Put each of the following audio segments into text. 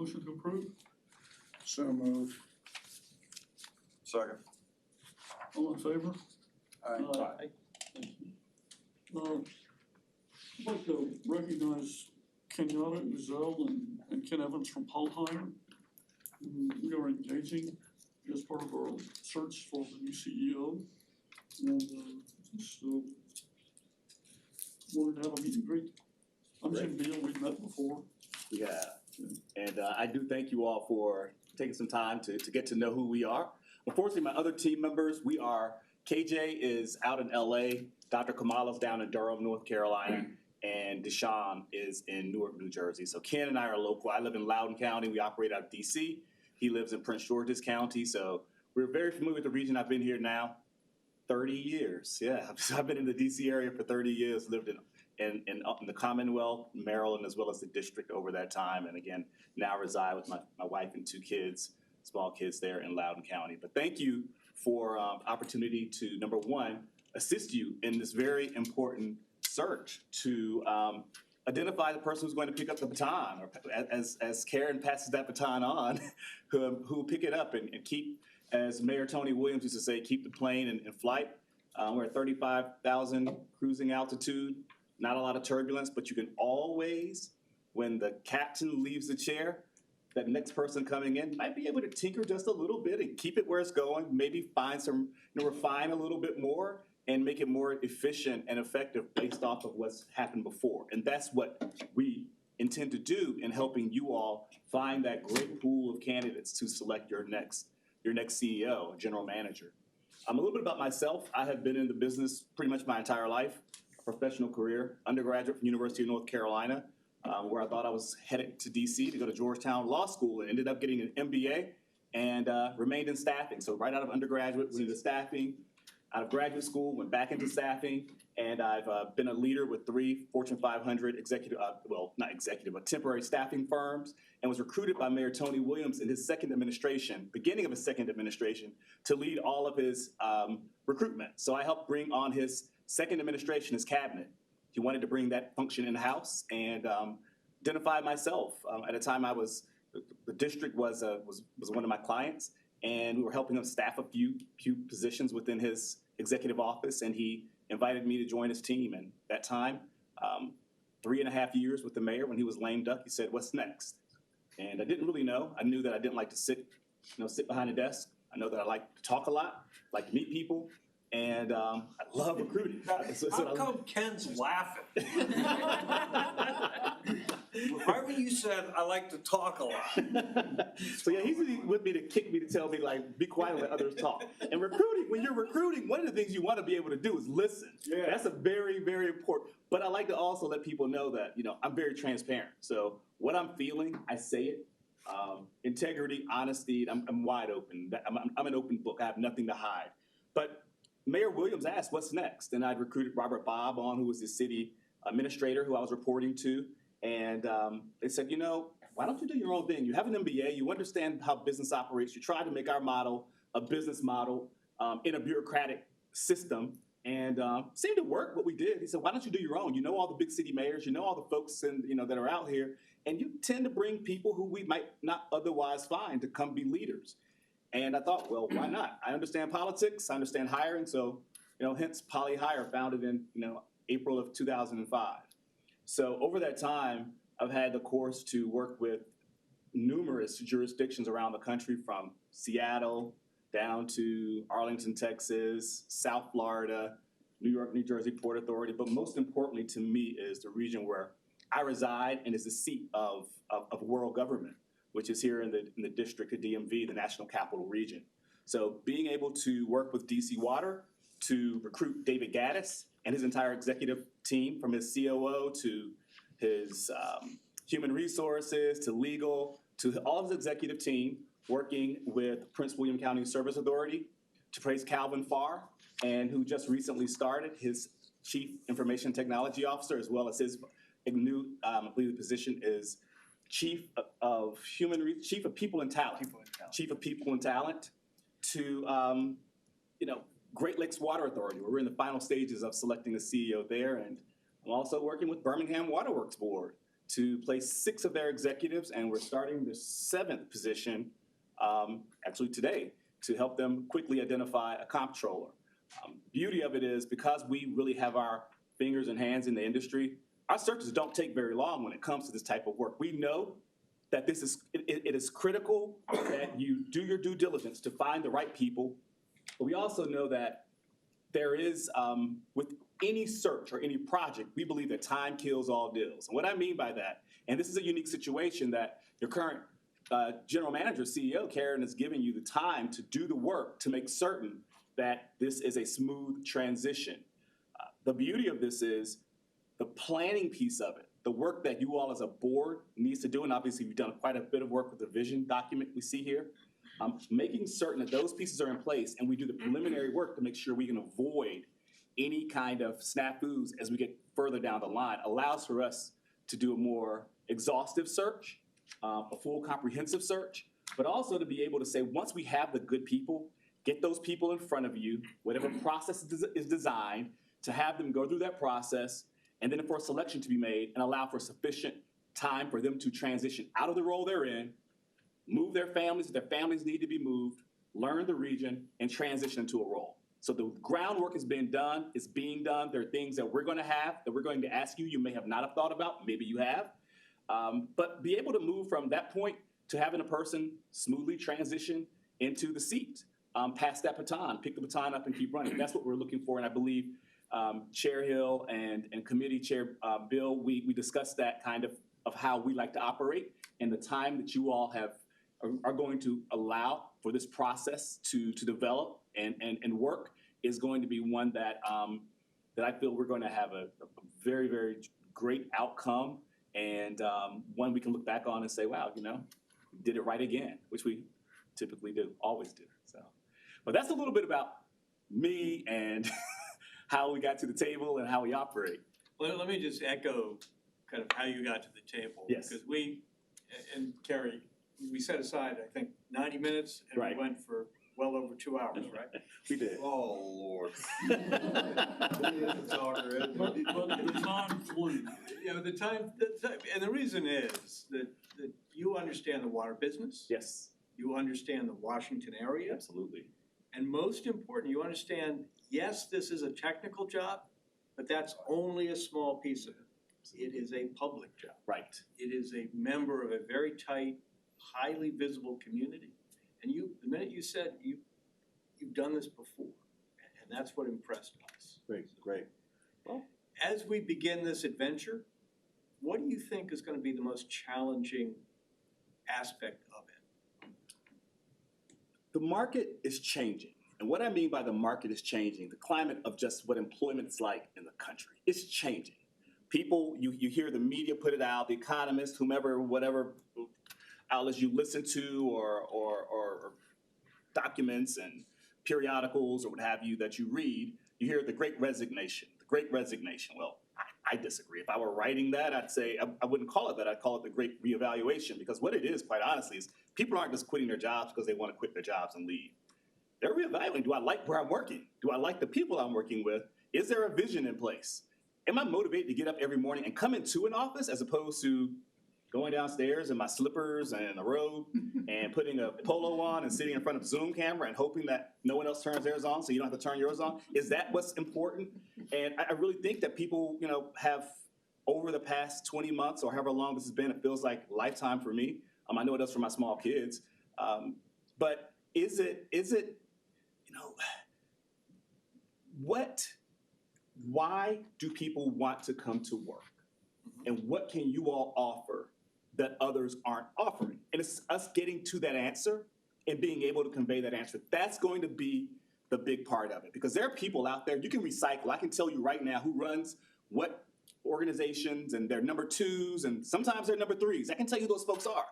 motion to approve? So moved. Second. All in favor? Aye. Thank you. I'd like to recognize Kenyatta Uzel and Ken Evans from Paulheim. We are engaging as part of our search for the new CEO. And so wanted to have a meet and greet. I'm Jim Beal, we've met before. Yeah, and I do thank you all for taking some time to get to know who we are. Unfortunately, my other team members, KJ is out in LA, Dr. Kamala's down in Durham, North Carolina, and Deshaun is in Newark, New Jersey. So Ken and I are local. I live in Loudoun County. We operate out of DC. He lives in Prince George's County. So we're very familiar with the region. I've been here now 30 years. Yeah, I've been in the DC area for 30 years, lived in the Commonwealth, Maryland, as well as the district over that time. And again, now reside with my wife and two kids, small kids there in Loudoun County. But thank you for opportunity to, number one, assist you in this very important search to identify the person who's going to pick up the baton, or as Karen passes that baton on, who will pick it up and keep, as Mayor Tony Williams used to say, keep the plane in flight. We're at 35,000 cruising altitude, not a lot of turbulence, but you can always, when the captain leaves the chair, that next person coming in might be able to tinker just a little bit and keep it where it's going, maybe find some, refine a little bit more and make it more efficient and effective based off of what's happened before. And that's what we intend to do in helping you all find that great pool of candidates to select your next CEO, general manager. A little bit about myself. I have been in the business pretty much my entire life, a professional career, undergraduate from University of North Carolina, where I thought I was headed to DC to go to Georgetown Law School and ended up getting an MBA and remained in staffing. So right out of undergraduate, went into staffing. Out of graduate school, went back into staffing, and I've been a leader with 3 Fortune 500 temporary staffing firms, and was recruited by Mayor Tony Williams in his beginning of his second administration, to lead all of his recruitment. So I helped bring on his second administration, his cabinet. He wanted to bring that function in-house and identify myself. At a time, the district was one of my clients, and we were helping him staff a few positions within his executive office, and he invited me to join his team. And that time, 3.5 years with the mayor, when he was lame duck, he said, "What's next?" And I didn't really know. I knew that I didn't like to sit behind a desk. I know that I like to talk a lot, like to meet people, and I love recruiting. How come Ken's laughing? Right when you said, I like to talk a lot. So yeah, he's with me to kick me, to tell me, like, be quiet and let others talk. And recruiting, when you're recruiting, one of the things you want to be able to do is listen. Yeah. That's a very, very important. But I like to also let people know that, I'm very transparent. So what I'm feeling, I say it. Integrity, honesty, I'm wide open. I'm an open book. I have nothing to hide. But Mayor Williams asked, what's next? And I'd recruited Robert Bobb on, who was the city administrator who I was reporting to. And they said, why don't you do your own thing? You have an MBA, you understand how business operates. You try to make our model a business model in a bureaucratic system, and seemed to work what we did. He said, why don't you do your own? You know all the big city mayors, you know all the folks that are out here, and you tend to bring people who we might not otherwise find to come be leaders. And I thought, well, why not? I understand politics, I understand hiring, so hence Poly Hire, founded in April of 2005. So over that time, I've had the course to work with numerous jurisdictions around the country, from Seattle down to Arlington, Texas, South Florida, New York, New Jersey Port Authority. But most importantly to me is the region where I reside and is the seat of world government, which is here in the district of DMV, the National Capital Region. So being able to work with DC Water to recruit David Gaddis and his entire executive team, from his COO to his human resources to legal to all of his executive team, working with Prince William County Service Authority to praise Calvin Farr, and who just recently started his Chief Information Technology Officer, as well as his new, I believe the position is Chief of People and Talent. Chief of People and Talent to, Great Lakes Water Authority, where we're in the final stages of selecting the CEO there. And I'm also working with Birmingham Waterworks Board to place 6 of their executives, and we're starting the 7th position actually today to help them quickly identify a comptroller. Beauty of it is because we really have our fingers and hands in the industry, our searches don't take very long when it comes to this type of work. We know that it is critical that you do your due diligence to find the right people, but we also know that there is, with any search or any project, we believe that time kills all deals. And what I mean by that, and this is a unique situation that your current general manager, CEO, Karen, is giving you the time to do the work to make certain that this is a smooth transition. The beauty of this is the planning piece of it, the work that you all as a board needs to do, and obviously we've done quite a bit of work with the vision document we see here, making certain that those pieces are in place and we do the preliminary work to make sure we can avoid any kind of snafus as we get further down the line allows for us to do a more exhaustive search, a full comprehensive search, but also to be able to say, once we have the good people, get those people in front of you, whatever process is designed, to have them go through that process, and then for a selection to be made and allow for sufficient time for them to transition out of the role they're in, move their families if their families need to be moved, learn the region, and transition into a role. So the groundwork is being done, it's being done. There are things that we're gonna have, that we're going to ask you, you may have not have thought about, maybe you have. But be able to move from that point to having a person smoothly transition into the seat, pass that baton, pick the baton up and keep running. That's what we're looking for, and I believe Chair Hill and Committee Chair Bill, we discussed that kind of how we like to operate, and the time that you all are going to allow for this process to develop and work is going to be one that I feel we're going to have a very, very great outcome, and one we can look back on and say, wow, we did it right again, which we typically do, always do. So, but that's a little bit about me and how we got to the table and how we operate. Well, let me just echo kind of how you got to the table. Yes. Because we, and Kerry, we set aside, I think, 90 minutes, and Right. we went for well over 2 hours, right? We did. Oh, Lord. But the time flew. You know, the time, and the reason is that you understand the water business. Yes, You understand the Washington area. absolutely. And most important, you understand, yes, this is a technical job, but that's only a small piece of it. It is a public job. Right. It is a member of a very tight, highly visible community. And the minute you said you've done this before, and that's what impressed us. Great, great. As we begin this adventure, what do you think is going to be the most challenging aspect of it? The market is changing. And what I mean by the market is changing, the climate of just what employment's like in the country, it's changing. People, you hear the media put it out, the economists, whomever, whatever outlets you listen to or documents and periodicals or what have you that you read, you hear the Great Resignation, the Great Resignation. Well, I disagree. If I were writing that, I'd say, I wouldn't call it that. I'd call it the Great Reevaluation, because what it is, quite honestly, is people aren't just quitting their jobs because they want to quit their jobs and leave. They're reevaluating. Do I like where I'm working? Do I like the people I'm working with? Is there a vision in place? Am I motivated to get up every morning and come into an office as opposed to going downstairs in my slippers and a robe and putting a polo on and sitting in front of a Zoom camera and hoping that no one else turns theirs on so you don't have to turn yours on? Is that what's important? And I really think that people, have over the past 20 months or however long this has been, it feels like a lifetime for me. I know it does for my small kids. But is it, why do people want to come to work? And what can you all offer that others aren't offering? And it's us getting to that answer and being able to convey that answer. That's going to be the big part of it, because there are people out there, you can recycle. I can tell you right now who runs what organizations, and they're number 2s, and sometimes they're number 3s. I can tell you who those folks are.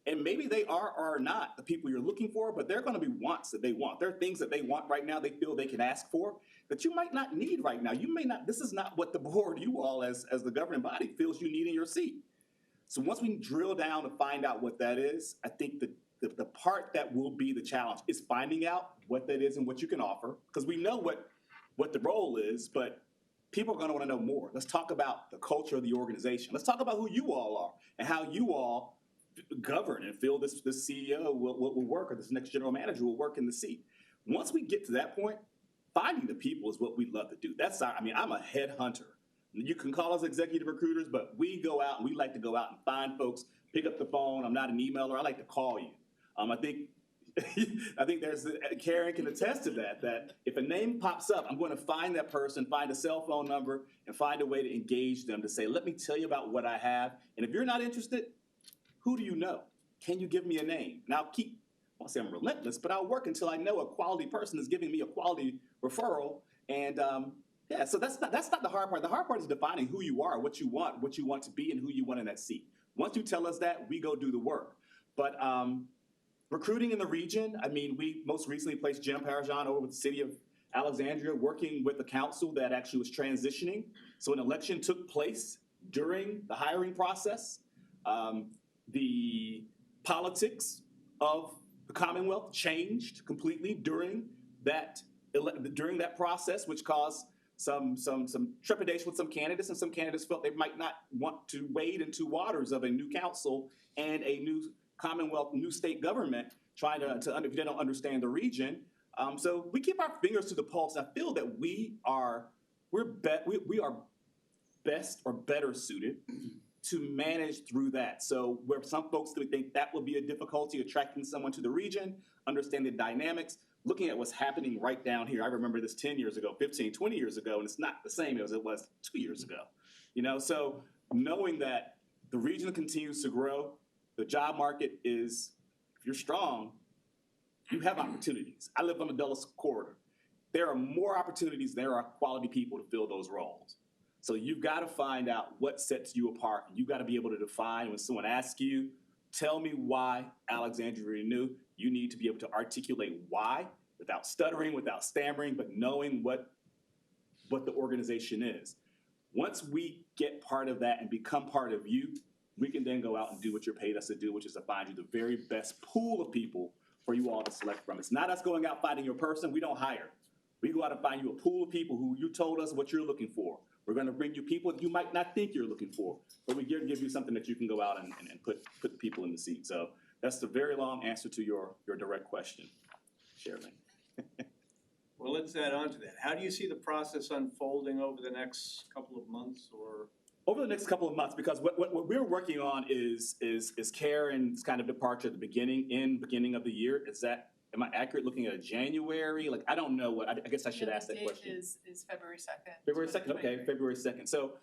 And maybe they are or are not the people you're looking for, but they're going to be wants that they want. There are things that they want right now they feel they can ask for that you might not need right now. You may not, this is not what the board, you all as the governing body feels you need in your seat. So once we drill down to find out what that is, I think the part that will be the challenge is finding out what that is and what you can offer, because we know what the role is, but people are going to want to know more. Let's talk about the culture of the organization. Let's talk about who you all are and how you all govern and feel this CEO will work, or this next general manager will work in the seat. Once we get to that point, finding the people is what we love to do. I'm a headhunter. You can call us executive recruiters, but we go out and we like to go out and find folks, pick up the phone. I'm not an emailer. I like to call you. I think Karen can attest to that if a name pops up, I'm going to find that person, find a cell phone number, and find a way to engage them to say, let me tell you about what I have. And if you're not interested, who do you know? Can you give me a name? And I won't say I'm relentless, but I'll work until I know a quality person is giving me a quality referral. And so that's not the hard part. The hard part is defining who you are, what you want to be, and who you want in that seat. Once you tell us that, we go do the work. But recruiting in the region, we most recently placed Jim Parajan over with the city of Alexandria, working with the council that actually was transitioning. So an election took place during the hiring process. The politics of the Commonwealth changed completely during that process, which caused some trepidation with some candidates, and some candidates felt they might not want to wade into waters of a new council and a new Commonwealth, new state government, trying to if they don't understand the region. So we keep our fingers to the pulse. I feel that we are best or better suited to manage through that. So where some folks would think that will be a difficulty attracting someone to the region, understand the dynamics, looking at what's happening right down here. I remember this 10 years ago, 15, 20 years ago, and it's not the same as it was 2 years ago. So knowing that the region continues to grow, the job market is, if you're strong, you have opportunities. I live on the Dulles corridor. There are more opportunities, there are quality people to fill those roles. So you've got to find out what sets you apart. You've got to be able to define when someone asks you, tell me why AlexRenew. You need to be able to articulate why without stuttering, without stammering, but knowing what the organization is. Once we get part of that and become part of you, we can then go out and do what you're paid us to do, which is to find you the very best pool of people for you all to select from. It's not us going out finding your person. We don't hire. We go out and find you a pool of people who you told us what you're looking for. We're going to bring you people that you might not think you're looking for, but we give you something that you can go out and put people in the seat. So that's the very long answer to your direct question, Sherilyn. Well, let's add on to that. How do you see the process unfolding over the next couple of months or? Over the next couple of months, because what we're working on is Karen's kind of departure at the beginning of the year. Am I accurate looking at a January? I don't know I guess I should ask that question. The date is February 2nd. February 2nd, okay, February 2nd. So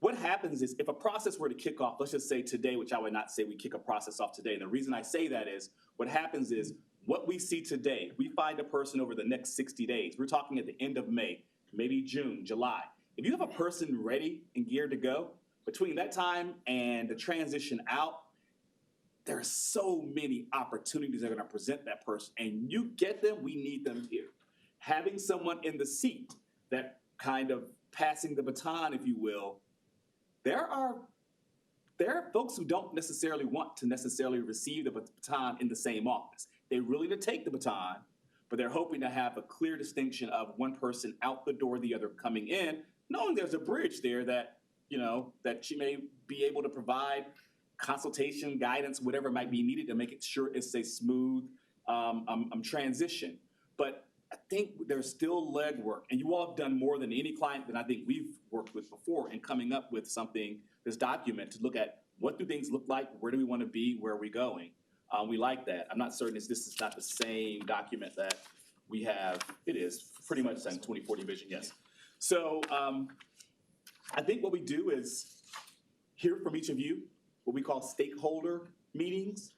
what happens is if a process were to kick off, let's just say today, which I would not say we kick a process off today. And the reason I say that is what happens is what we see today, we find a person over the next 60 days. We're talking at the end of May, maybe June, July. If you have a person ready and geared to go, between that time and the transition out, there are so many opportunities that are going to present that person. And you get them, we need them here. Having someone in the seat that kind of passing the baton, if you will, there are folks who don't necessarily want to necessarily receive the baton in the same office. They're willing to take the baton, but they're hoping to have a clear distinction of one person out the door, the other coming in, knowing there's a bridge there that she may be able to provide consultation, guidance, whatever might be needed to make it sure it's a smooth transition. But I think there's still legwork, and you all have done more than any client that I think we've worked with before in coming up with this document to look at what do things look like, where do we want to be, where are we going. We like that. I'm not certain this is not the same document that we have. It is pretty much the same 2040 vision, yes. So I think what we do is hear from each of you, what we call stakeholder meetings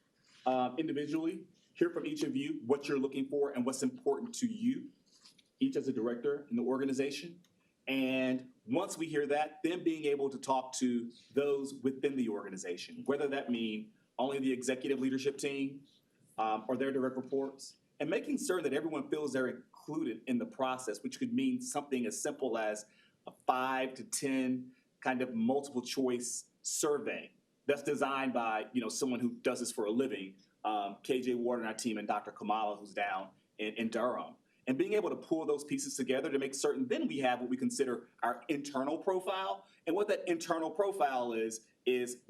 individually, hear from each of you what you're looking for and what's important to you, each as a director in the organization. And once we hear that, then being able to talk to those within the organization, whether that mean only the executive leadership team or their direct reports, and making certain that everyone feels they're included in the process, which could mean something as simple as a 5 to 10 kind of multiple choice survey that's designed by someone who does this for a living, KJ Ward and our team, and Dr. Kamala, who's down in Durham. and being able to pull those pieces together to make certain then we have what we consider our internal profile. And what that internal profile is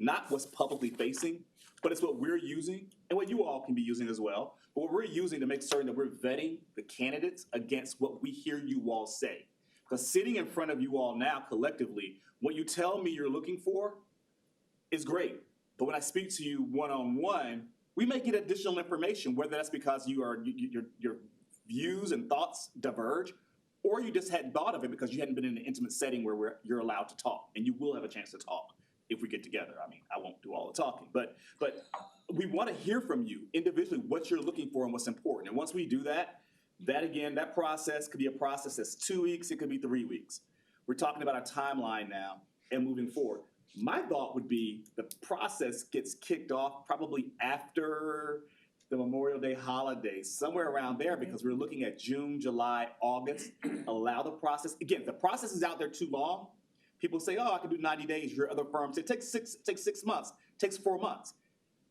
not what's publicly facing, but it's what we're using and what you all can be using as well. But what we're using to make certain that we're vetting the candidates against what we hear you all say. Because sitting in front of you all now collectively, what you tell me you're looking for is great. But when I speak to you one-on-one, we may get additional information, whether that's because your views and thoughts diverge, or you just hadn't thought of it because you hadn't been in an intimate setting where you're allowed to talk, and you will have a chance to talk if we get together. I mean, I won't do all the talking, but we want to hear from you individually what you're looking for and what's important. And once we do that, that process could be a process that's 2 weeks, it could be 3 weeks. We're talking about a timeline now and moving forward. My thought would be the process gets kicked off probably after the Memorial Day holiday, somewhere around there, because we're looking at June, July, August. Allow the process. Again, if the process is out there too long, people say, oh, I can do 90 days. Your other firms, it takes 6 months, takes 4 months.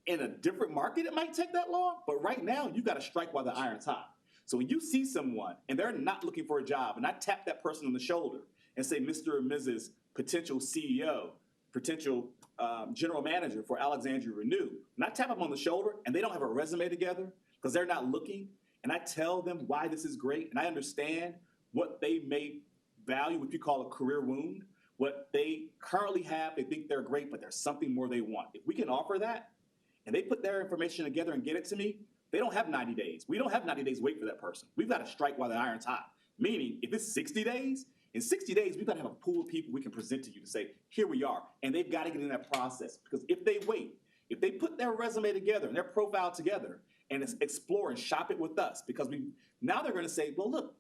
In a different market, it might take that long, but right now, you got to strike while the iron's hot. So when you see someone and they're not looking for a job, and I tap that person on the shoulder and say, Mr. or Mrs. potential CEO, potential general manager for AlexRenew, and I tap them on the shoulder and they don't have a resume together because they're not looking, and I tell them why this is great, and I understand what they may value, what you call a career wound, what they currently have, they think they're great, but there's something more they want. If we can offer that, and they put their information together and get it to me, they don't have 90 days. We don't have 90 days to wait for that person. We've got to strike while the iron's hot. Meaning, if it's 60 days, in 60 days, we've got to have a pool of people we can present to you to say, here we are. And they've got to get in that process. Because if they wait, if they put their resume together and their profile together and explore and shop it with us, because now they're going to say, well, look,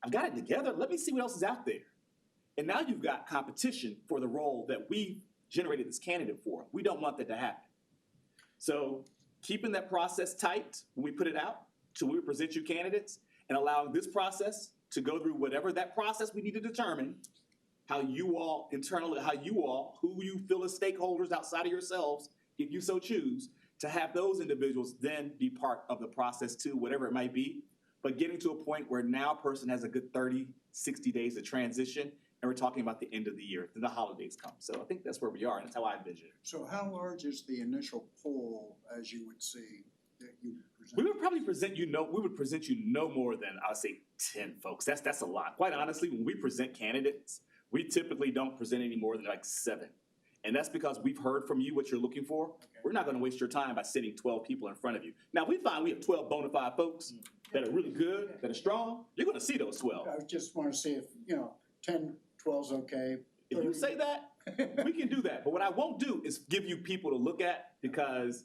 I've got it together. Let me see what else is out there. And now you've got competition for the role that we generated this candidate for. We don't want that to happen. So keeping that process tight when we put it out to when we present you candidates, and allowing this process to go through whatever that process we need to determine how you all internally, who you feel as stakeholders outside of yourselves, if you so choose, to have those individuals then be part of the process too, whatever it might be. But getting to a point where now a person has a good 30, 60 days to transition, and we're talking about the end of the year, then the holidays come. So I think that's where we are, and that's how I envision it. So how large is the initial pool, as you would see, that you present? We would probably present you no more than, I would say, 10 folks. That's a lot. Quite honestly, when we present candidates, we typically don't present any more than like 7. And that's because we've heard from you what you're looking for. Okay. We're not going to waste your time by sending 12 people in front of you. Now, we find we have 12 bona fide folks that are really good, that are strong. You're going to see those 12. I just want to see if, 10, 12's okay. If you say that, we can do that. But what I won't do is give you people to look at, because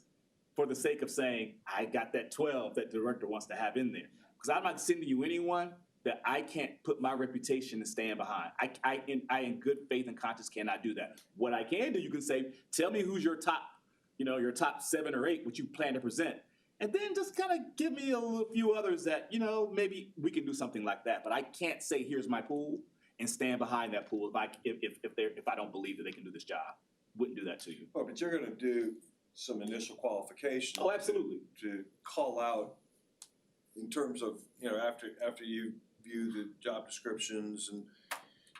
for the sake of saying, I got that 12 that the director wants to have in there. Because I'm not sending you anyone that I can't put my reputation to stand behind. I in good faith and conscience cannot do that. What I can do, you can say, tell me who's your top 7 or 8, which you plan to present. And then just kind of give me a few others that, maybe we can do something like that. But I can't say, here's my pool, and stand behind that pool if I don't believe that they can do this job. Wouldn't do that to you. Well, but you're going to do some initial qualifications. Oh, absolutely. To call out in terms of, after you view the job descriptions and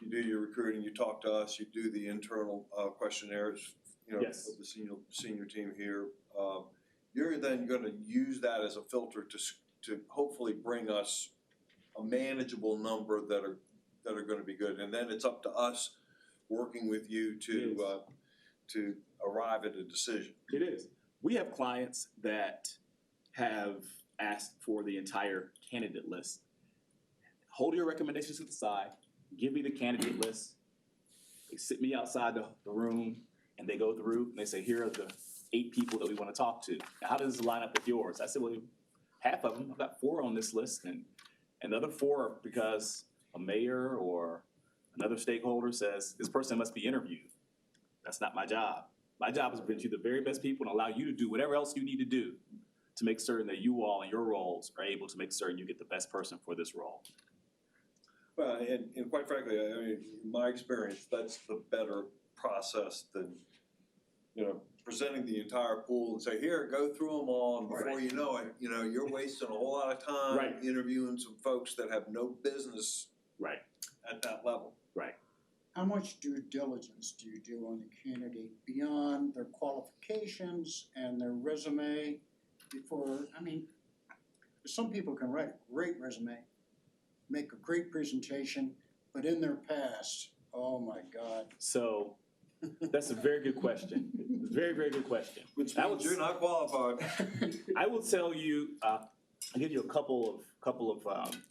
you do your recruiting, you talk to us, you do the internal questionnaires, Yes. of the senior team here. You're then going to use that as a filter to hopefully bring us a manageable number that are going to be good, and then it's up to us working with you to arrive at a decision. It is. We have clients that have asked for the entire candidate list. Hold your recommendations to the side, give me the candidate list. They sit me outside the room, and they go through, and they say, here are the 8 people that we want to talk to. Now, how does this line up with yours? I said, well, half of them, I've got 4 on this list, and the other 4 are because a mayor or another stakeholder says, this person must be interviewed. That's not my job. My job is to bring you the very best people and allow you to do whatever else you need to do to make certain that you all in your roles are able to make certain you get the best person for this role. Well, and quite frankly, I mean, in my experience, that's the better process than, presenting the entire pool and say, here, go through them all, and before Right. you know it, you're wasting a whole lot of time Right. interviewing some folks that have no business Right. at that level. Right. How much due diligence do you do on the candidate beyond their qualifications and their resume before, some people can write a great resume, make a great presentation, but in their past, oh my God. So that's a very good question. Very, very good question. Which I means would- you're not qualified. I will tell you, I'll give you a couple of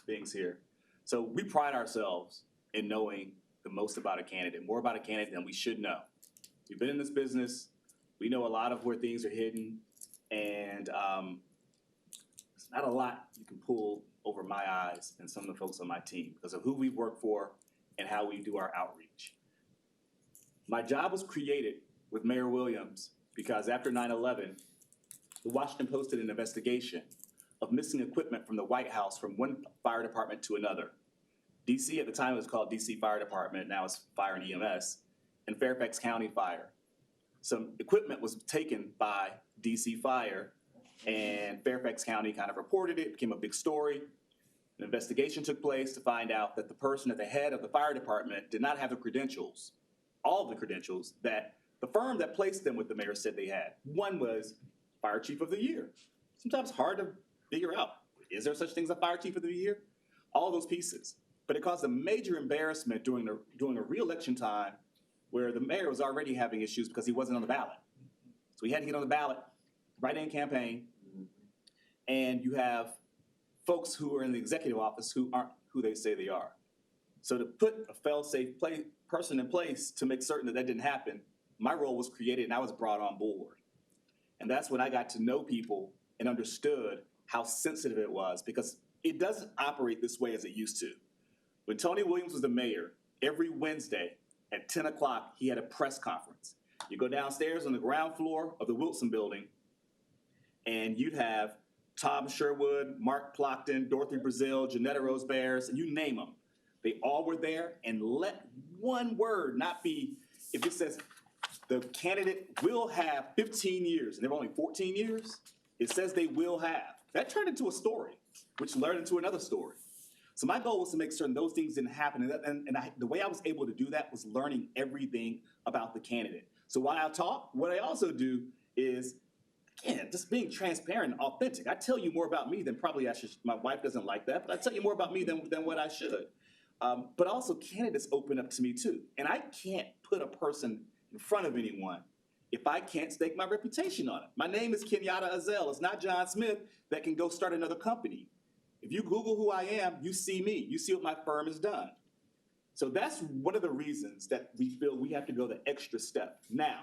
things here. So we pride ourselves in knowing the most about a candidate, more about a candidate than we should know. We've been in this business. We know a lot of where things are hidden, and it's not a lot you can pull over my eyes and some of the folks on my team because of who we work for and how we do our outreach. My job was created with Mayor Williams because after 9/11, the Washington Post did an investigation of missing equipment from the White House from one fire department to another. DC at the time it was called DC Fire Department, now it's Fire and EMS, and Fairfax County Fire. Some equipment was taken by DC Fire, and Fairfax County kind of reported it, became a big story. An investigation took place to find out that the person at the head of the fire department did not have the credentials, all of the credentials that the firm that placed them with the mayor said they had. One was Fire Chief of the Year. Sometimes hard to figure out, is there such thing as a Fire Chief of the Year? All those pieces. But it caused a major embarrassment during a re-election time where the mayor was already having issues because he wasn't on the ballot. So he had to get on the ballot, write-in campaign, and you have folks who are in the executive office who aren't who they say they are. So to put a fail-safe person in place to make certain that didn't happen, my role was created and I was brought on board. And that's when I got to know people and understood how sensitive it was because it doesn't operate this way as it used to. When Tony Williams was the mayor, every Wednesday at 10 o'clock, he had a press conference. You go downstairs on the ground floor of the Wilson building, and you'd have Tom Sherwood, Mark Plockton, Dorothy Brazil, Janetta Rose Bears, and you name them. They all were there, and let one word not be, if it says the candidate will have 15 years, and they're only 14 years, it says they will have. That turned into a story, which led into another story. So my goal was to make certain those things didn't happen. The way I was able to do that was learning everything about the candidate. So while I talk, what I also do is, again, just being transparent and authentic. I tell you more about me than probably I should. My wife doesn't like that, but I tell you more about me than what I should. But also candidates open up to me too. And I can't put a person in front of anyone if I can't stake my reputation on it. My name is Kenyatta Azell. It's not John Smith that can go start another company. If you Google who I am, you see me. You see what my firm has done. So that's one of the reasons that we feel we have to go the extra step. Now,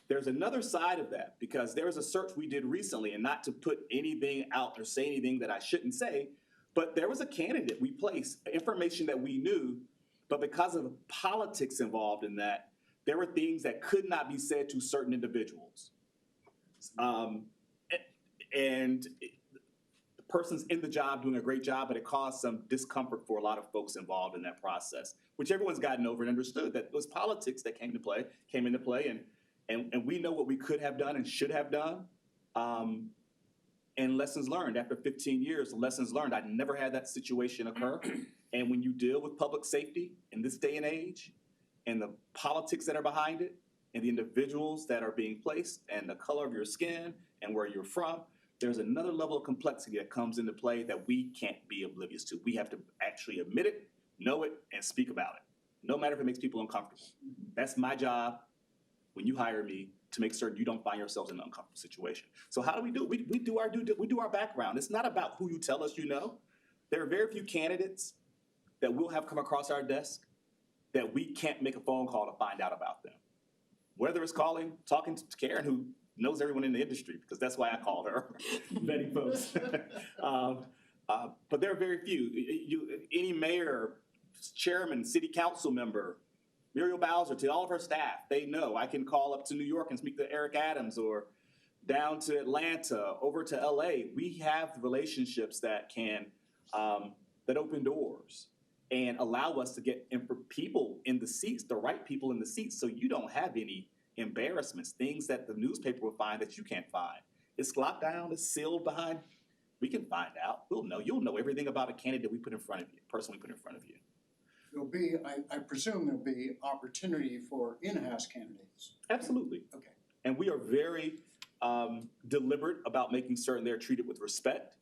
there's another side of that because there was a search we did recently, and not to put anything out or say anything that I shouldn't say, but there was a candidate we placed, information that we knew, but because of the politics involved in that, there were things that could not be said to certain individuals. The person's in the job doing a great job, but it caused some discomfort for a lot of folks involved in that process, which everyone's gotten over and understood that it was politics that came into play, and we know what we could have done and should have done. And lessons learned after 15 years, lessons learned. I never had that situation occur. And when you deal with public safety in this day and age, and the politics that are behind it, and the individuals that are being placed, and the color of your skin, and where you're from, there's another level of complexity that comes into play that we can't be oblivious to. We have to actually admit it, know it, and speak about it, no matter if it makes people uncomfortable. That's my job when you hire me, to make certain you don't find yourselves in an uncomfortable situation. So how do we do it? We do our background. It's not about who you tell us you know. There are very few candidates that we'll have come across our desk that we can't make a phone call to find out about them. Whether it's talking to Karen, who knows everyone in the industry, because that's why I called her, vetting folks. But there are very few. Any mayor, chairman, city council member, Muriel Bowser, to all of her staff, they know I can call up to New York and speak to Eric Adams, or down to Atlanta, over to LA. We have relationships that can, that open doors and allow us to get people in the seats, the right people in the seats, so you don't have any embarrassments, things that the newspaper will find that you can't find. It's locked down, it's sealed behind. We can find out. We'll know. You'll know everything about a candidate we put in front of you, person we put in front of you. There'll be, I presume there'll be opportunity for in-house candidates. Absolutely. Okay. And we are very deliberate about making certain they're treated with respect,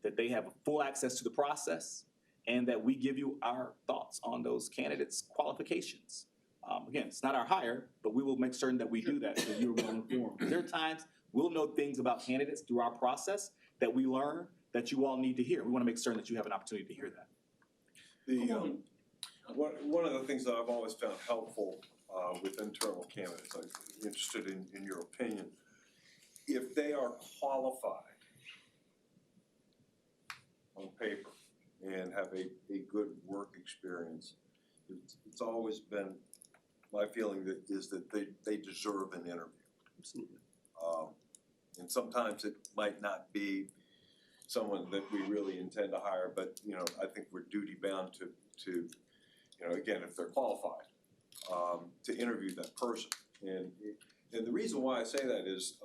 that they have full access to the process, and that we give you our thoughts on those candidates' qualifications. Again, it's not our hire, but we will make certain that we do that so you're well informed. There are times we'll know things about candidates through our process that we learn that you all need to hear. We want to make certain that you have an opportunity to hear that. One of the things that I've always found helpful with internal candidates, I'm interested in your opinion, if they are qualified on paper and have a good work experience, it's always been my feeling that they deserve an interview. Absolutely. And sometimes it might not be someone that we really intend to hire, but I think we're duty bound to again, if they're qualified, to interview that person. And the reason why I say that is,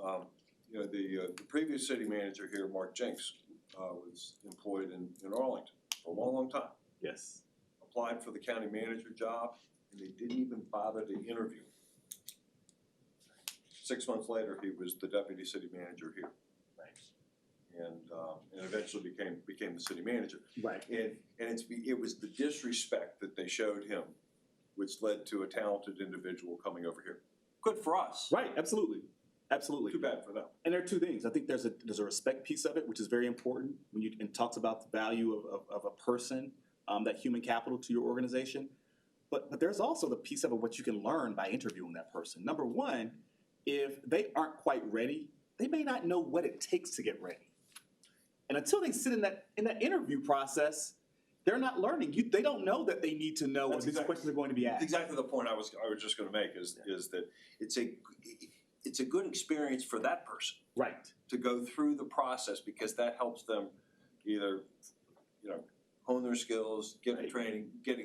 the previous city manager here, Mark Jenks, was employed in Arlington for a long time. Yes. Applied for the county manager job, and they didn't even bother to interview him. 6 months later, he was the deputy city manager here. Right. And eventually became the city manager. Right. And it was the disrespect that they showed him, which led to a talented individual coming over here. Good for us. Right. Absolutely. Absolutely. Too bad for them. And there are two things. I think there's a respect piece of it, which is very important when you and talks about the value of a person, that human capital to your organization. But there's also the piece of it what you can learn by interviewing that person. Number one, if they aren't quite ready, they may not know what it takes to get ready. And until they sit in that interview process, they're not learning. They don't know that they need to know what these questions are going to be asked. Exactly the point I was just going to make is that it's a good experience for that person. Right. To go through the process, because that helps them either hone their skills, get the training, get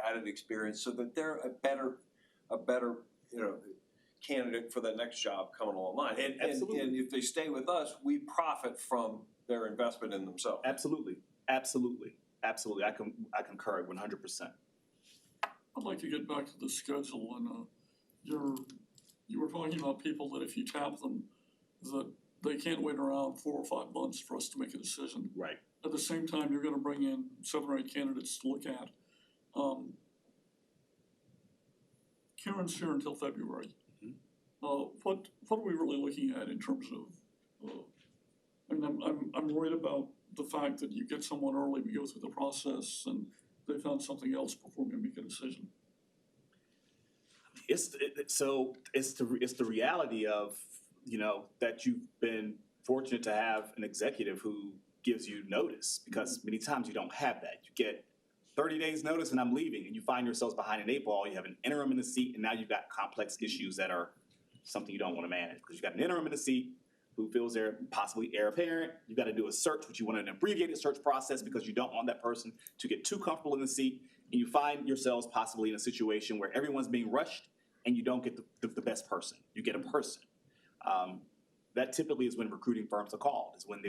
added experience, so that they're a better candidate for the next job coming along. And if they stay with us, we profit from their investment in themselves. Absolutely. Absolutely. Absolutely. I concur 100%. I'd like to get back to the schedule, and you were talking about people that if you tap them, that they can't wait around 4 or 5 months for us to make a decision. Right. At the same time, you're gonna bring in 7 or 8 candidates to look at. Karen's here until February. What are we really looking at in terms of, I'm worried about the fact that you get someone early, we go through the process, and they found something else before we make a decision. It's the reality of, that you've been fortunate to have an executive who gives you notice, because many times you don't have that. You get 30 days notice and I'm leaving, and you find yourselves behind an 8 ball. You have an interim in the seat, and now you've got complex issues that are something you don't want to manage, because you've got an interim in the seat who feels they're possibly heir apparent. You've got to do a search, but you want an abbreviated search process because you don't want that person to get too comfortable in the seat, and you find yourselves possibly in a situation where everyone's being rushed and you don't get the best person. You get a person. That typically is when recruiting firms are called, is when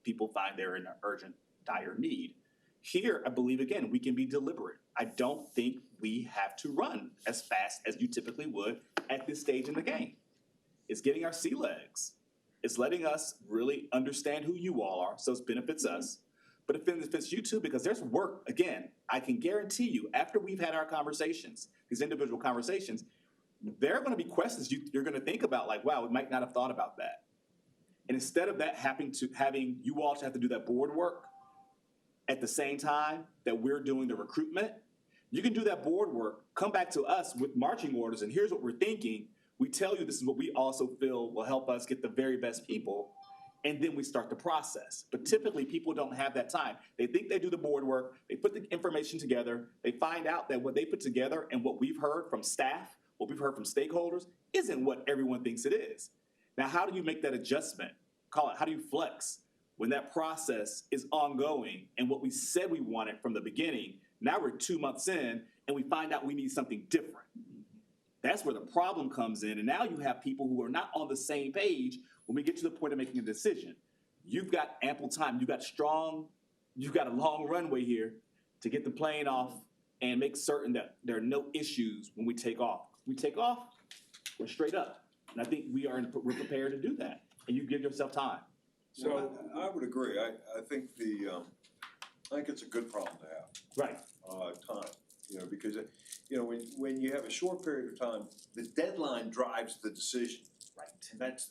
people find they're in an urgent, dire need. Here, I believe, again, we can be deliberate. I don't think we have to run as fast as you typically would at this stage in the game. It's getting our sea legs. It's letting us really understand who you all are, so it benefits us. But it benefits you too, because there's work. Again, I can guarantee you, after we've had our conversations, these individual conversations, there are going to be questions you're going to think about, like, wow, we might not have thought about that. And instead of that having you all to have to do that board work at the same time that we're doing the recruitment, you can do that board work, come back to us with marching orders, and here's what we're thinking. We tell you this is what we also feel will help us get the very best people, and then we start the process. But typically, people don't have that time. They think they do the board work, they put the information together, they find out that what they put together and what we've heard from staff, what we've heard from stakeholders, isn't what everyone thinks it is. Now, how do you make that adjustment? How do you flex when that process is ongoing and what we said we wanted from the beginning, now we're 2 months in and we find out we need something different? That's where the problem comes in. And now you have people who are not on the same page when we get to the point of making a decision. You've got ample time. You've got a long runway here to get the plane off and make certain that there are no issues when we take off. We take off, we're straight up. And I think we're prepared to do that. And you give yourself time. So, I would agree. I think I think it's a good problem to have. Right. Time, because, when you have a short period of time, the deadline drives the decision. Right.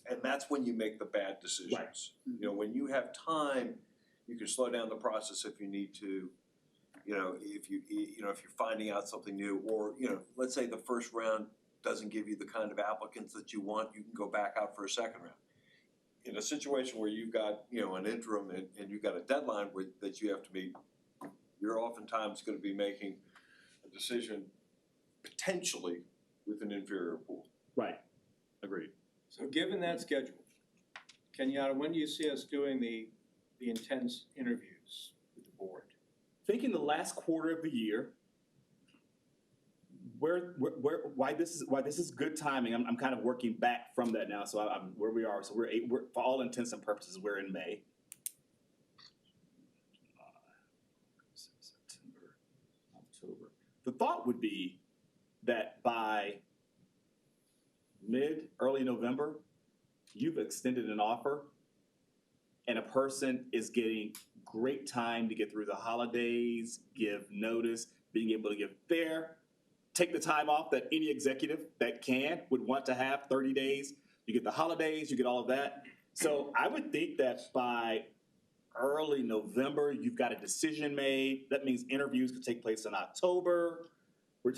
And that's when you make the bad decisions. Right. When you have time, you can slow down the process if you need to. If you're finding out something new, or, let's say the first round doesn't give you the kind of applicants that you want, you can go back out for a second round. In a situation where you've got, an interim and you've got a deadline that you have to meet, you're oftentimes gonna be making a decision potentially with an inferior pool. Right. Agreed. so given that schedule, Kenyatta, when do you see us doing the intense interviews with the board? Thinking the last quarter of the year, why this is good timing. I'm kind of working back from that now, so I'm where we are. So we're for all intents and purposes, we're in May. September, October. The thought would be that by early November, you've extended an offer, and a person is getting great time to get through the holidays, give notice, being able to take the time off that any executive that would want to have 30 days. You get the holidays, you get all of that. So I would think that by early November, you've got a decision made. That means interviews could take place in October. We're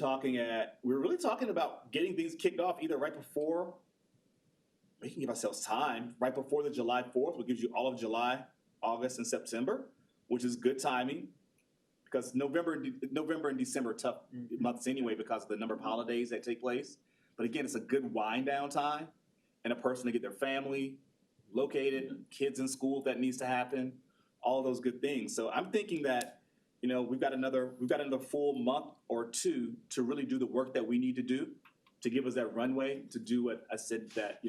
really talking about getting things kicked off either right before, we can give ourselves time, right before the July 4th, which gives you all of July, August, and September, which is good timing. Because November and December are tough months anyway because of the number of holidays that take place. But again, it's a good wind down time and a person to get their family located, kids in school if that needs to happen, all those good things. So I'm thinking that, we've got another full month or two to really do the work that we need to do to give us that runway to do what I said that,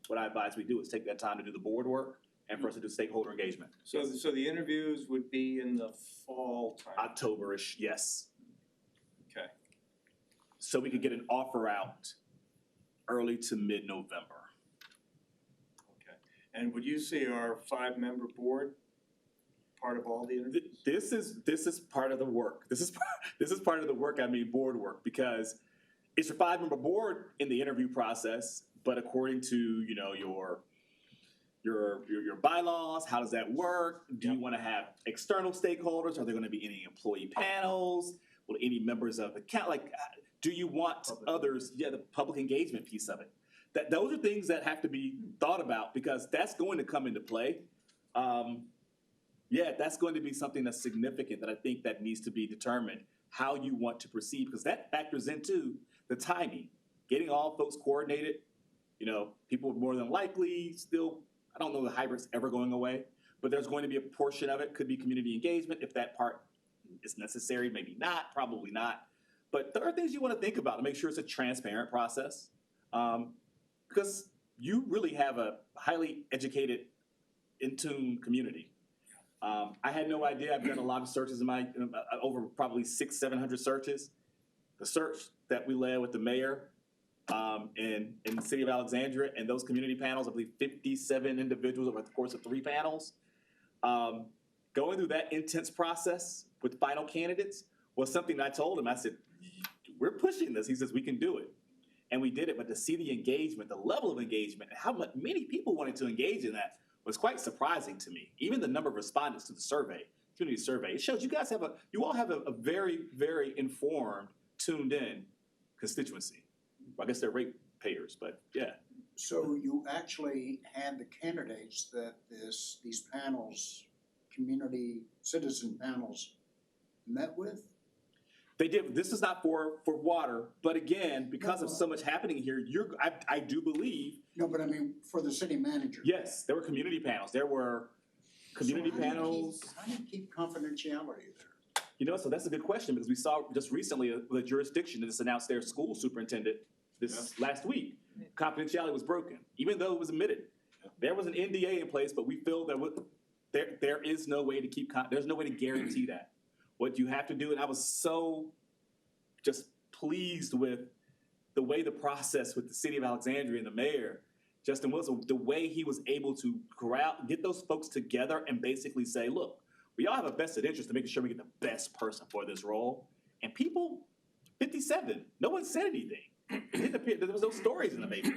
what I advise we do is take that time to do the board work and for us to do stakeholder engagement. So the interviews would be in the fall time? October-ish, yes. Okay. So we could get an offer out early to mid-November. Okay. And would you see our 5-member board part of all the interviews? This is part of the work. This is part of the work, board work, because it's a 5-member board in the interview process, but according to, your bylaws, how does that work? Do you want to have external stakeholders? Are there going to be any employee panels? Will any members of the do you want others? Yeah, the public engagement piece of it. Those are things that have to be thought about because that's going to come into play. That's going to be something that's significant that I think that needs to be determined how you want to proceed because that factors into the timing, getting all folks coordinated. People more than likely still. I don't know the hybrid's ever going away, but there's going to be a portion of it, could be community engagement if that part is necessary, maybe not, probably not. But there are things you want to think about to make sure it's a transparent process because you really have a highly educated, in tune community. I had no idea. I've done a lot of searches in over probably 600-700 searches. The search that we led with the mayor in the city of Alexandria and those community panels, I believe 57 individuals over the course of 3 panels. Going through that intense process with final candidates was something that I told him. I said, we're pushing this. He says, we can do it. And we did it. But to see the engagement, the level of engagement, and how many people wanted to engage in that was quite surprising to me. Even the number of respondents to the community survey, it shows you all have a very, very informed, tuned in constituency. I guess they're ratepayers, but yeah. So you actually had the candidates that these panels, community citizen panels, met with? They did. This is not for water, but again, because of so much happening here, I do believe. No, but for the city manager. Yes, there were community panels. There were community panels. How do you keep confidentiality there? So that's a good question because we saw just recently the jurisdiction that just announced their school superintendent this last week. Confidentiality was broken, even though it was admitted. There was an NDA in place, but we feel that there is no way to there's no way to guarantee that. What you have to do, and I was so just pleased with the way the process with the city of Alexandria and the mayor, Justin Wilson, the way he was able to get those folks together and basically say, look, we all have a vested interest in making sure we get the best person for this role. And people, 57, no one said anything. There was no stories in the paper.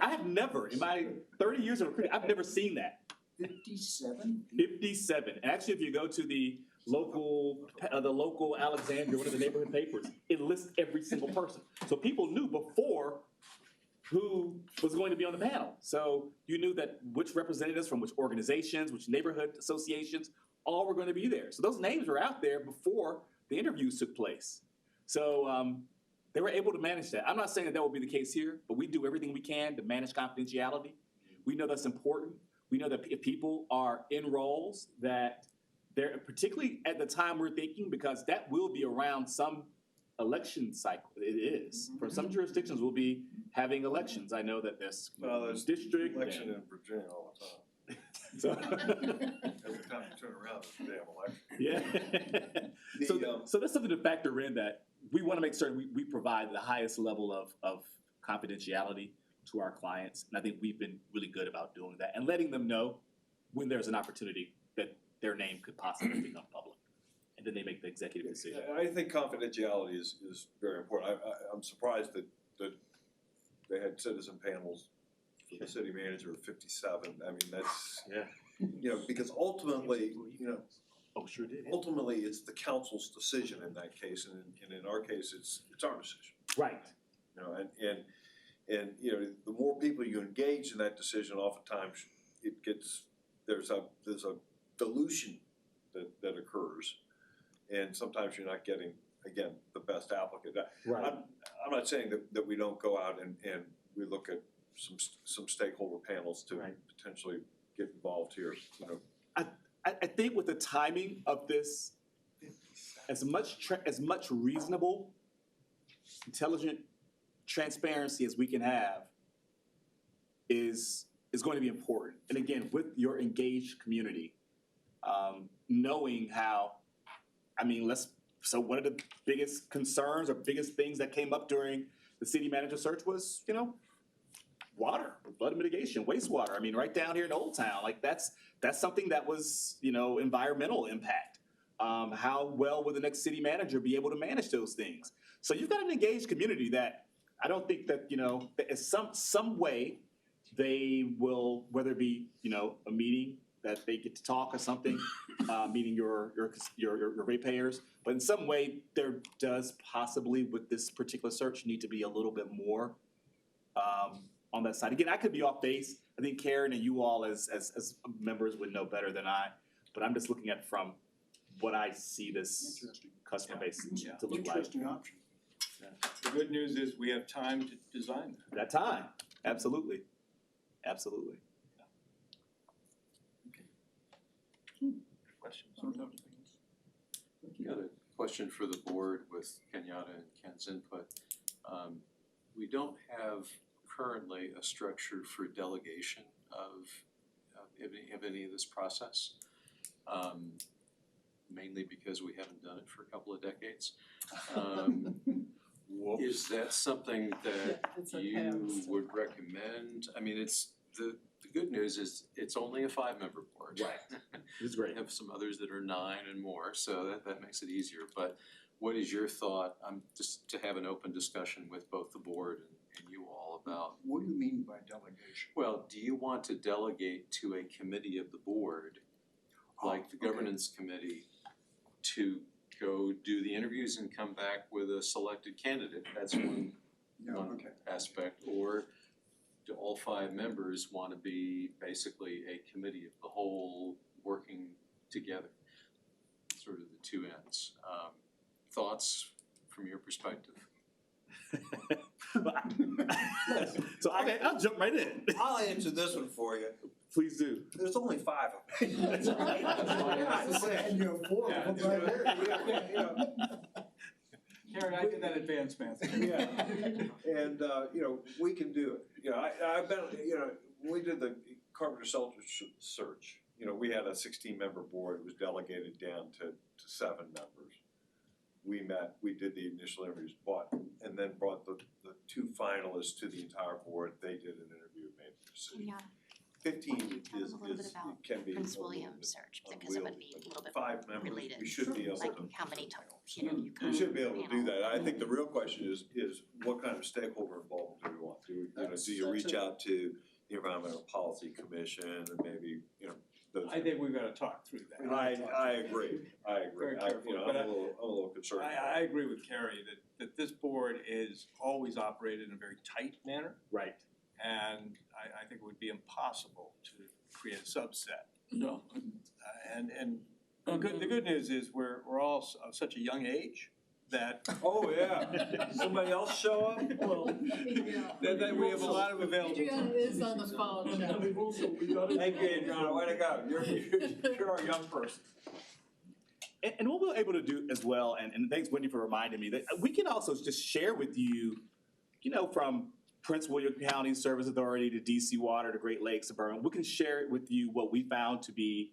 I have never, in my 30 years of recruiting, I've never seen that. 57? 57. And actually, if you go to the local Alexandria, one of the neighborhood papers, it lists every single person. So people knew before who was going to be on the panel. So you knew that which representatives from which organizations, which neighborhood associations, all were going to be there. So those names were out there before the interviews took place. So they were able to manage that. I'm not saying that will be the case here, but we do everything we can to manage confidentiality. We know that's important. We know that if people are in roles that they're, particularly at the time we're thinking, because that will be around some election cycle. It is. For some jurisdictions, we'll be having elections. I know that there's district. Election in Virginia all the time. So, Every time you turn around, there's a damn election. yeah. So that's something to factor in, that we want to make certain we provide the highest level of confidentiality to our clients. And I think we've been really good about doing that and letting them know when there's an opportunity that their name could possibly become public. And then they make the executive decision. I think confidentiality is very important. I'm surprised that they had citizen panels for the city manager of 57. I mean, that's, because ultimately, Oh, sure did. ultimately it's the council's decision in that case, and in our case, it's our decision. Right. And the more people you engage in that decision, oftentimes there's a dilution that occurs, and sometimes you're not getting, again, the best applicant. Right. I'm not saying that we don't go out and we look at some stakeholder panels to potentially get involved here. I think with the timing of this, as much reasonable, intelligent transparency as we can have is going to be important. And again, with your engaged community, knowing how, so one of the biggest concerns or biggest things that came up during the city manager search was, water, flood mitigation, wastewater. I mean, right down here in Old Town, like that's something that was, environmental impact. How well will the next city manager be able to manage those things? So you've got an engaged community that I don't think that, that in some way they will, whether it be, a meeting that they get to talk or something, meeting your ratepayers, but in some way there does possibly with this particular search need to be a little bit more on that side. Again, I could be off base. I think Karen and you all as members would know better than I, but I'm just looking at from what I see this customer base to look like. Interesting option. The good news is we have time to design that. That time, absolutely. Absolutely. Questions? Got a question for the board with Kenyatta and Ken's input. We don't have currently a structure for delegation of any of this process, mainly because we haven't done it for a couple of decades. Is that something that you would recommend? I mean, it's the good news is it's only a 5-member board. Right. It's great. We have some others that are 9 and more, so that makes it easier. But what is your thought? Just to have an open discussion with both the board and you all about. What do you mean by delegation? Well, do you want to delegate to a committee of the board, like the governance committee, to go do the interviews and come back with a selected candidate? That's one aspect. Or do all 5 members want to be basically a committee of the whole working together? Sort of the two ends. Thoughts from your perspective? So I'll jump right in. I'll answer this one for you. Please do. There's only 5 of them. And you have 4 of them right there. Jared, I did that advanced math. Yeah, and, you know, we can do it. You know, I've been, you know, when we did the carpenter search, you know, we had a 16-member board. It was delegated down to 7 members. We met, we did the initial interviews, and then brought the 2 finalists to the entire board. They did an interview and made a decision. Yeah. 15 Why don't you tell is, them a little bit about can be. Prince a little William bit search, because it would be a little bit 5 members, related. we should be able Like to. how many total, you know, you We should be able to do panel. that. I think the real question is what kind of stakeholder involvement do we want? Do we, you know, do you reach out to the Environmental Policy Commission and maybe, you know, those? I think we've gotta talk through that. I agree. Very You careful, know, but I'm a little concerned. I agree with Carrie that this board is always operated in a very tight manner. Right. And I think it would be impossible to create a subset. Yeah, And the good news is we're all of such a young age that Oh, yeah. Somebody else show up? well, that we have a lot of available Adriana time. is on the phone, and Jeff. we've also, we got it. Thank you, Adriana. Way to go. You're our young person. And what we're able to do as well, and thanks Wendy for reminding me, that we can also just share with you, you know, from Prince William County Service Authority to DC Water to Great Lakes to Berlin, we can share it with you what we found to be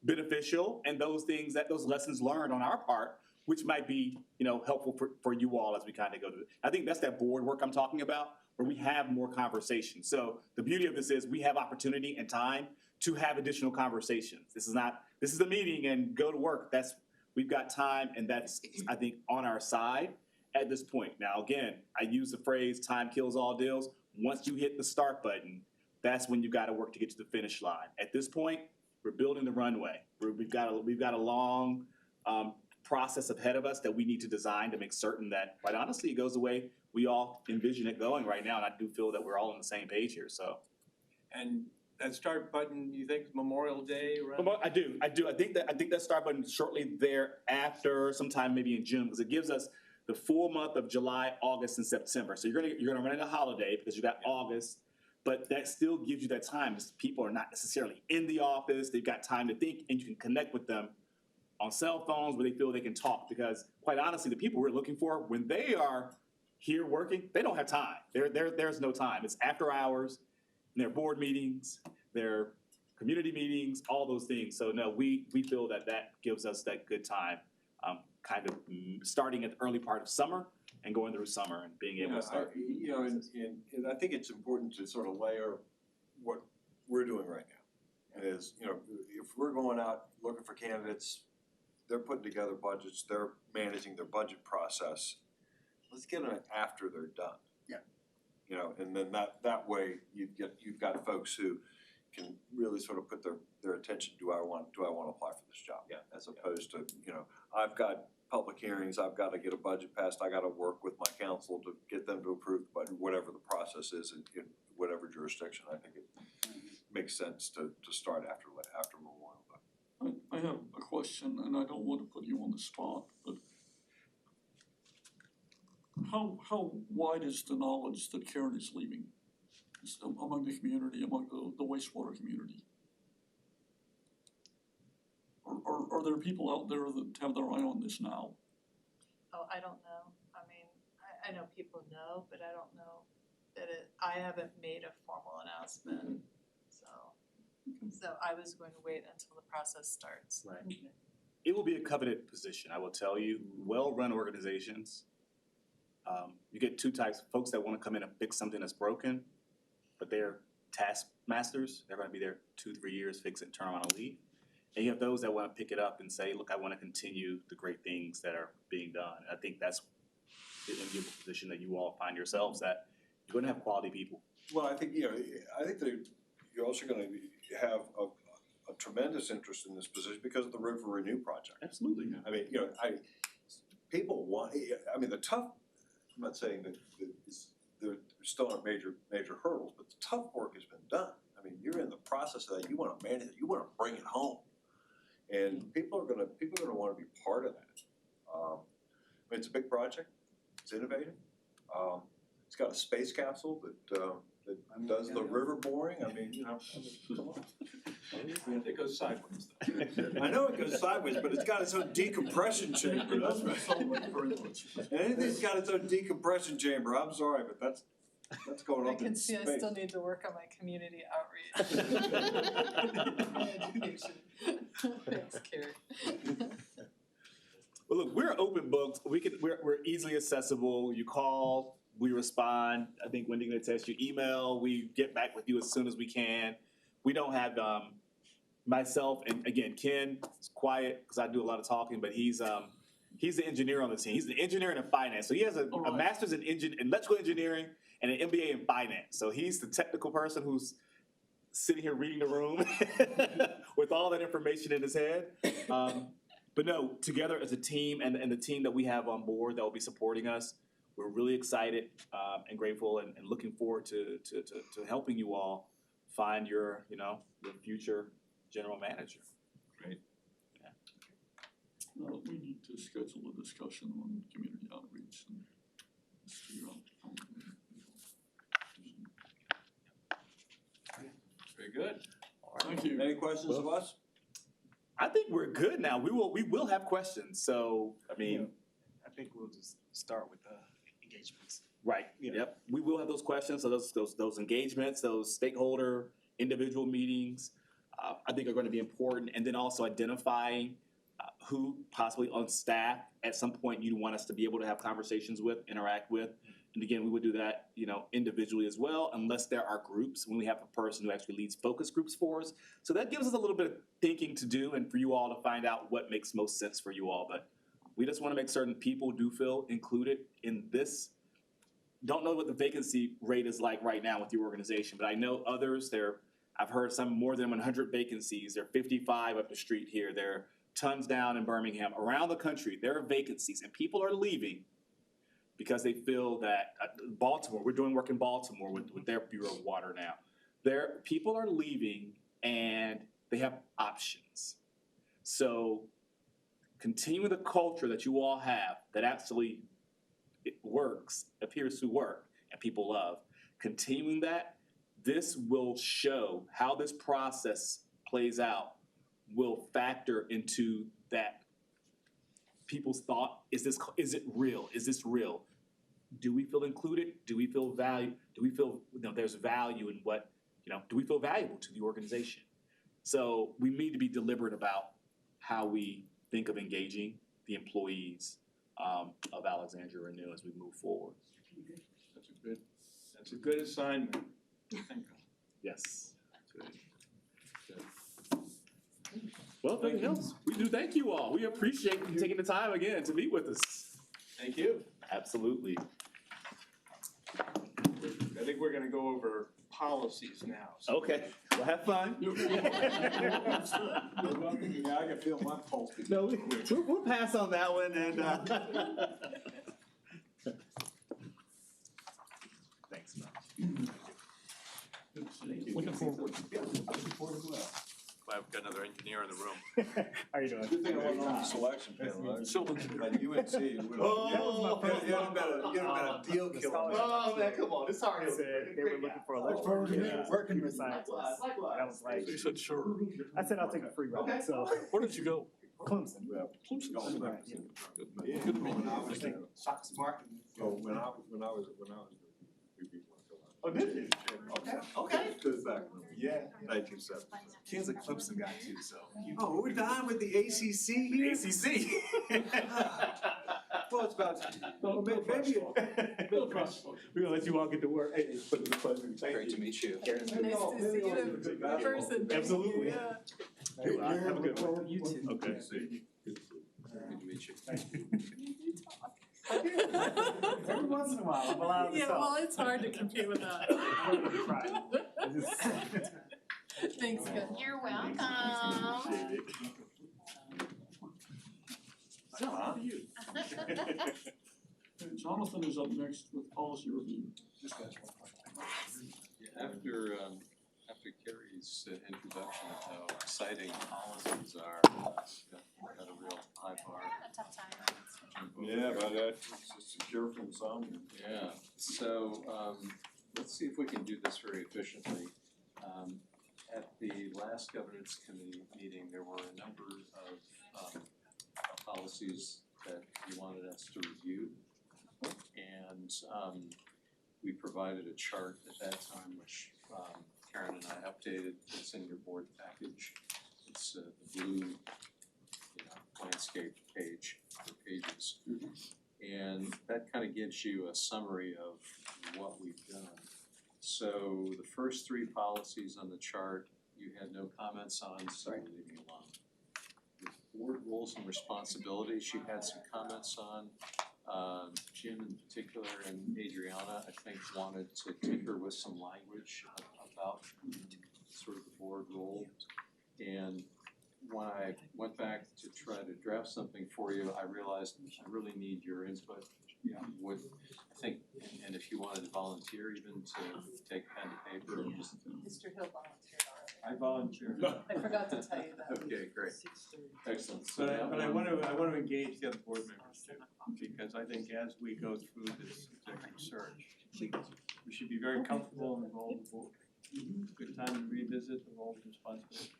beneficial and those things those lessons learned on our part, which might be, you know, helpful for you all as we kind of go through it. I think that's that board work I'm talking about, where we have more conversations. So the beauty of this is we have opportunity and time to have additional conversations. This is a meeting and go to work. We've got time, and that's, I think, on our side at this point. Now, again, I use the phrase time kills all deals. Once you hit the start button, that's when you gotta work to get to the finish line. At this point, we're building the runway. We've got a long process ahead of us that we need to design to make certain that, quite honestly, it goes the way we all envision it going right now. And I do feel that we're all on the same page here, so. And that start button, you think Memorial Day, right? I do. I think that start button shortly thereafter, sometime maybe in June, because it gives us the full month of July, August, and September. So you're gonna run into a holiday because you got August, but that still gives you that time. Because people are not necessarily in the office. They've got time to think, and you can connect with them on cell phones where they feel they can talk. Because quite honestly, the people we're looking for, when they are here working, they don't have time. There's no time. It's after hours, and their board meetings, their community meetings, all those things. So no, we feel that gives us that good time, kind of starting at the early part of summer and going through summer and being able to start. You know, and I think it's important to sort of layer what we're doing right now. And is, you know, if we're going out looking for candidates, they're putting together budgets, they're managing their budget process. Let's get them after they're done. Yeah. You know, and then that way you've got folks who can really sort of put their attention, do I want to apply for this job? Yeah. As opposed to, you know, I've got public hearings, I've got to get a budget passed, I got to work with my council to get them to approve the budget, whatever the process is in whatever jurisdiction. I think it makes sense to start after Memorial Day. I have a question, and I don't want to put you on the spot, but how wide is the knowledge that Karen is leaving among the community, among the wastewater community? Are there people out there that have their eye on this now? Oh, I don't know. I mean, I know people know, but I don't know that I haven't made a formal announcement, so I was going to wait until the process starts. Right. It will be a coveted position, I will tell you. Well-run organizations, you get 2 types: folks that want to come in and fix something that's broken, but they're taskmasters. They're going to be there 2-3 years, fix it, turn around and leave. And you have those that want to pick it up and say, look, I want to continue the great things that are being done. And I think that's in the position that you all find yourselves, that you're going to have quality people. Well, I think, you know, that you're also going to have a tremendous interest in this position because of the AlexRenew project. Absolutely. I mean, you know, people want, I mean, I'm not saying that there still aren't major hurdles, but the tough work has been done. I mean, you're in the process of that. You want to manage it. You want to bring it home, and people are gonna want to be part of that. I mean, it's a big project. It's innovative. It's got a space capsule that that does the river boring, I mean, you know, come on. It goes sideways though. I know it goes sideways, but it's got its own decompression chamber, that's right. Anything's got its own decompression chamber, I'm sorry, but that's going I up in can space. see I still need to work on my community outreach. My education. Thanks, Carrie. Well, look, we're open books. We're easily accessible. You call, we respond. I think Wendy can attest. You email, we get back with you as soon as we can. We don't have myself and again Ken is quiet because I do a lot of talking, but he's the engineer on the team. He's the engineer in finance, so he has a master's in electrical engineering and an MBA in finance. So he's the technical person who's sitting here reading the room with all that information in his head. But no, together as a team and the team that we have on board that will be supporting us, we're really excited and grateful and looking forward to helping you all find your future general manager. Great. We need to schedule a discussion on community outreach and let's figure out how we're gonna Very good. Thank you. Any questions of us? I think we're good now. We will have questions. So I mean, I think we'll just start with the engagements. right. Yeah. Yep. We will have those questions. So those engagements, those stakeholder individual meetings, I think are going to be important. And then also identifying who possibly on staff at some point you want us to be able to have conversations with, interact with. And again, we would do that, individually as well, unless there are groups, when we have a person who actually leads focus groups for us. So that gives us a little bit of thinking to do and for you all to find out what makes most sense for you all. But we just want to make certain people do feel included in this. Don't know what the vacancy rate is like right now with your organization, but I know others, I've heard some more than 100 vacancies. There are 55 up the street here. There are tons down in Birmingham. Around the country, there are vacancies, and people are leaving because they feel that Baltimore, we're doing work in Baltimore with their Bureau of Water now. People are leaving and they have options. So continuing the culture that you all have that actually it works, appears to work, and people love, continuing that, this will show how this process plays out, will factor into that people's thought, is it real? Is this real? Do we feel included? Do we feel valued? Do we feel there's value in what, do we feel valuable to the organization? So we need to be deliberate about how we think of engaging the employees of AlexRenew as we move forward. That's a good assignment. Yes. Well, if nothing else, we do thank you all. We appreciate you taking the time again to meet with us. Thank you. Absolutely. I think we're gonna go over policies now. So Okay, well, have fun. You're welcome. Yeah, I can feel my pulse. No, we'll pass on that one and, thanks, man. Looking forward. Glad we've got another engineer in the room. How you doing? Good thing I wasn't on the selection panel, right? So, At UNC, you would've, Oh, you'd have been a deal killer. Oh, man, come on, it's hard. Said they were looking for electrical Working with scientists. And I was like, he said, sure. I said I'll take a free ride, so Where did you go? Clemson. Clemson. Right, yeah. Yeah. Good to meet you. I was there. Shock smart. So when I was, we beat Oh, did you? Okay. Good back when we, Yeah. 1970. Ken's a Clemson guy too, so. Oh, we're dying with the ACC here? ACC. Well, it's about, well, maybe, We're gonna let you all get to work. Hey, it's been a pleasure. Thank Great to you. meet you. Nice to see you in person. Absolutely. Yeah. Have a good one. You too. Okay. Good to meet you. Every once in a while, I'm allowed to Yeah, talk. well, it's hard to compete with that. I'm gonna try. I just- Thanks, guys. You're welcome. Jonathan is up next with policy review. After Carrie's introduction of how exciting policies are, got a real high bar. A tough time. yeah, but it's secure from some. Yeah, so let's see if we can do this very efficiently. At the last governance committee meeting, there were a number of policies that you wanted us to review. And we provided a chart at that time, which Karen and I updated. It's in your board package. It's the blue, landscape page or pages. And that kind of gives you a summary of what we've done. So the first three policies on the chart, you had no comments on, so we're leaving alone. The board roles and responsibilities, you had some comments on. Jim in particular and Adriana, I think, wanted to tinker with some language about sort of the board role. And when I went back to try to draft something for you, I realized I really need your input. With, I think, and if you wanted to volunteer even to take pen to paper or just. Mr. Hill volunteered already. I volunteer. I forgot to tell you that. Okay, great. Excellent. So But I that want one- to engage the other board members too, because I think as we go through this executive search, we should be very comfortable in the role of the board. Good time to revisit the roles and responsibilities.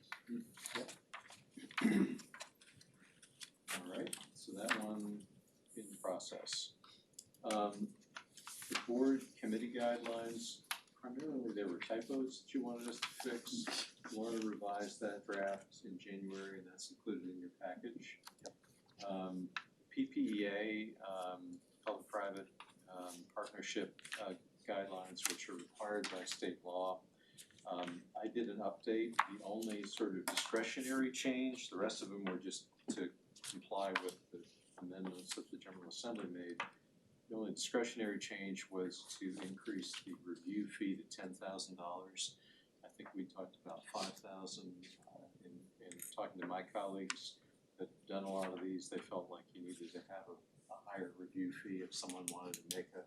All right, so that one in process. The board committee guidelines, primarily there were typos that you wanted us to fix. You wanted to revise that draft in January, and that's included in your package. PPEA, public-private partnership guidelines, which are required by state law. I did an update. The only sort of discretionary change, the rest of them were just to comply with the amendments that the General Assembly made. The only discretionary change was to increase the review fee to $10,000. I think we talked about $5,000. In talking to my colleagues that have done a lot of these, they felt like you needed to have a higher review fee if someone wanted to make a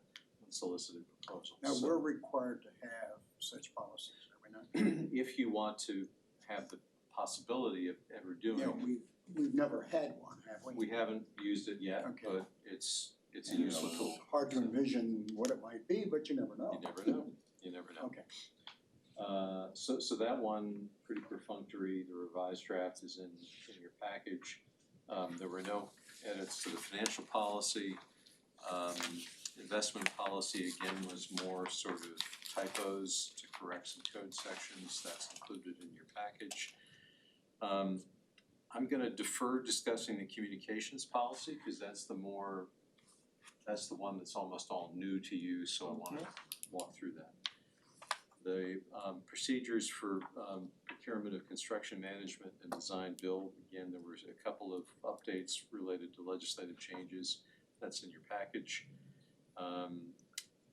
unsolicited proposal. Now, So- we're required to have such policies, are we not? if you want to have the possibility of ever doing Yeah, it. we've never had one, have we? We haven't used it yet, Okay. but it's a useful tool. Hard to envision what it might be, but you never know. You never know, you never know. Okay. So that one, pretty perfunctory, the revised draft is in your package. There were no edits to the financial policy. Investment policy, again, was more sort of typos to correct some code sections, that's included in your package. I'm gonna defer discussing the communications policy, because that's the one that's almost all new to you, so I wanna walk through that. The procedures for procurement of construction management and design build, again, there was a couple of updates related to legislative changes, that's in your package.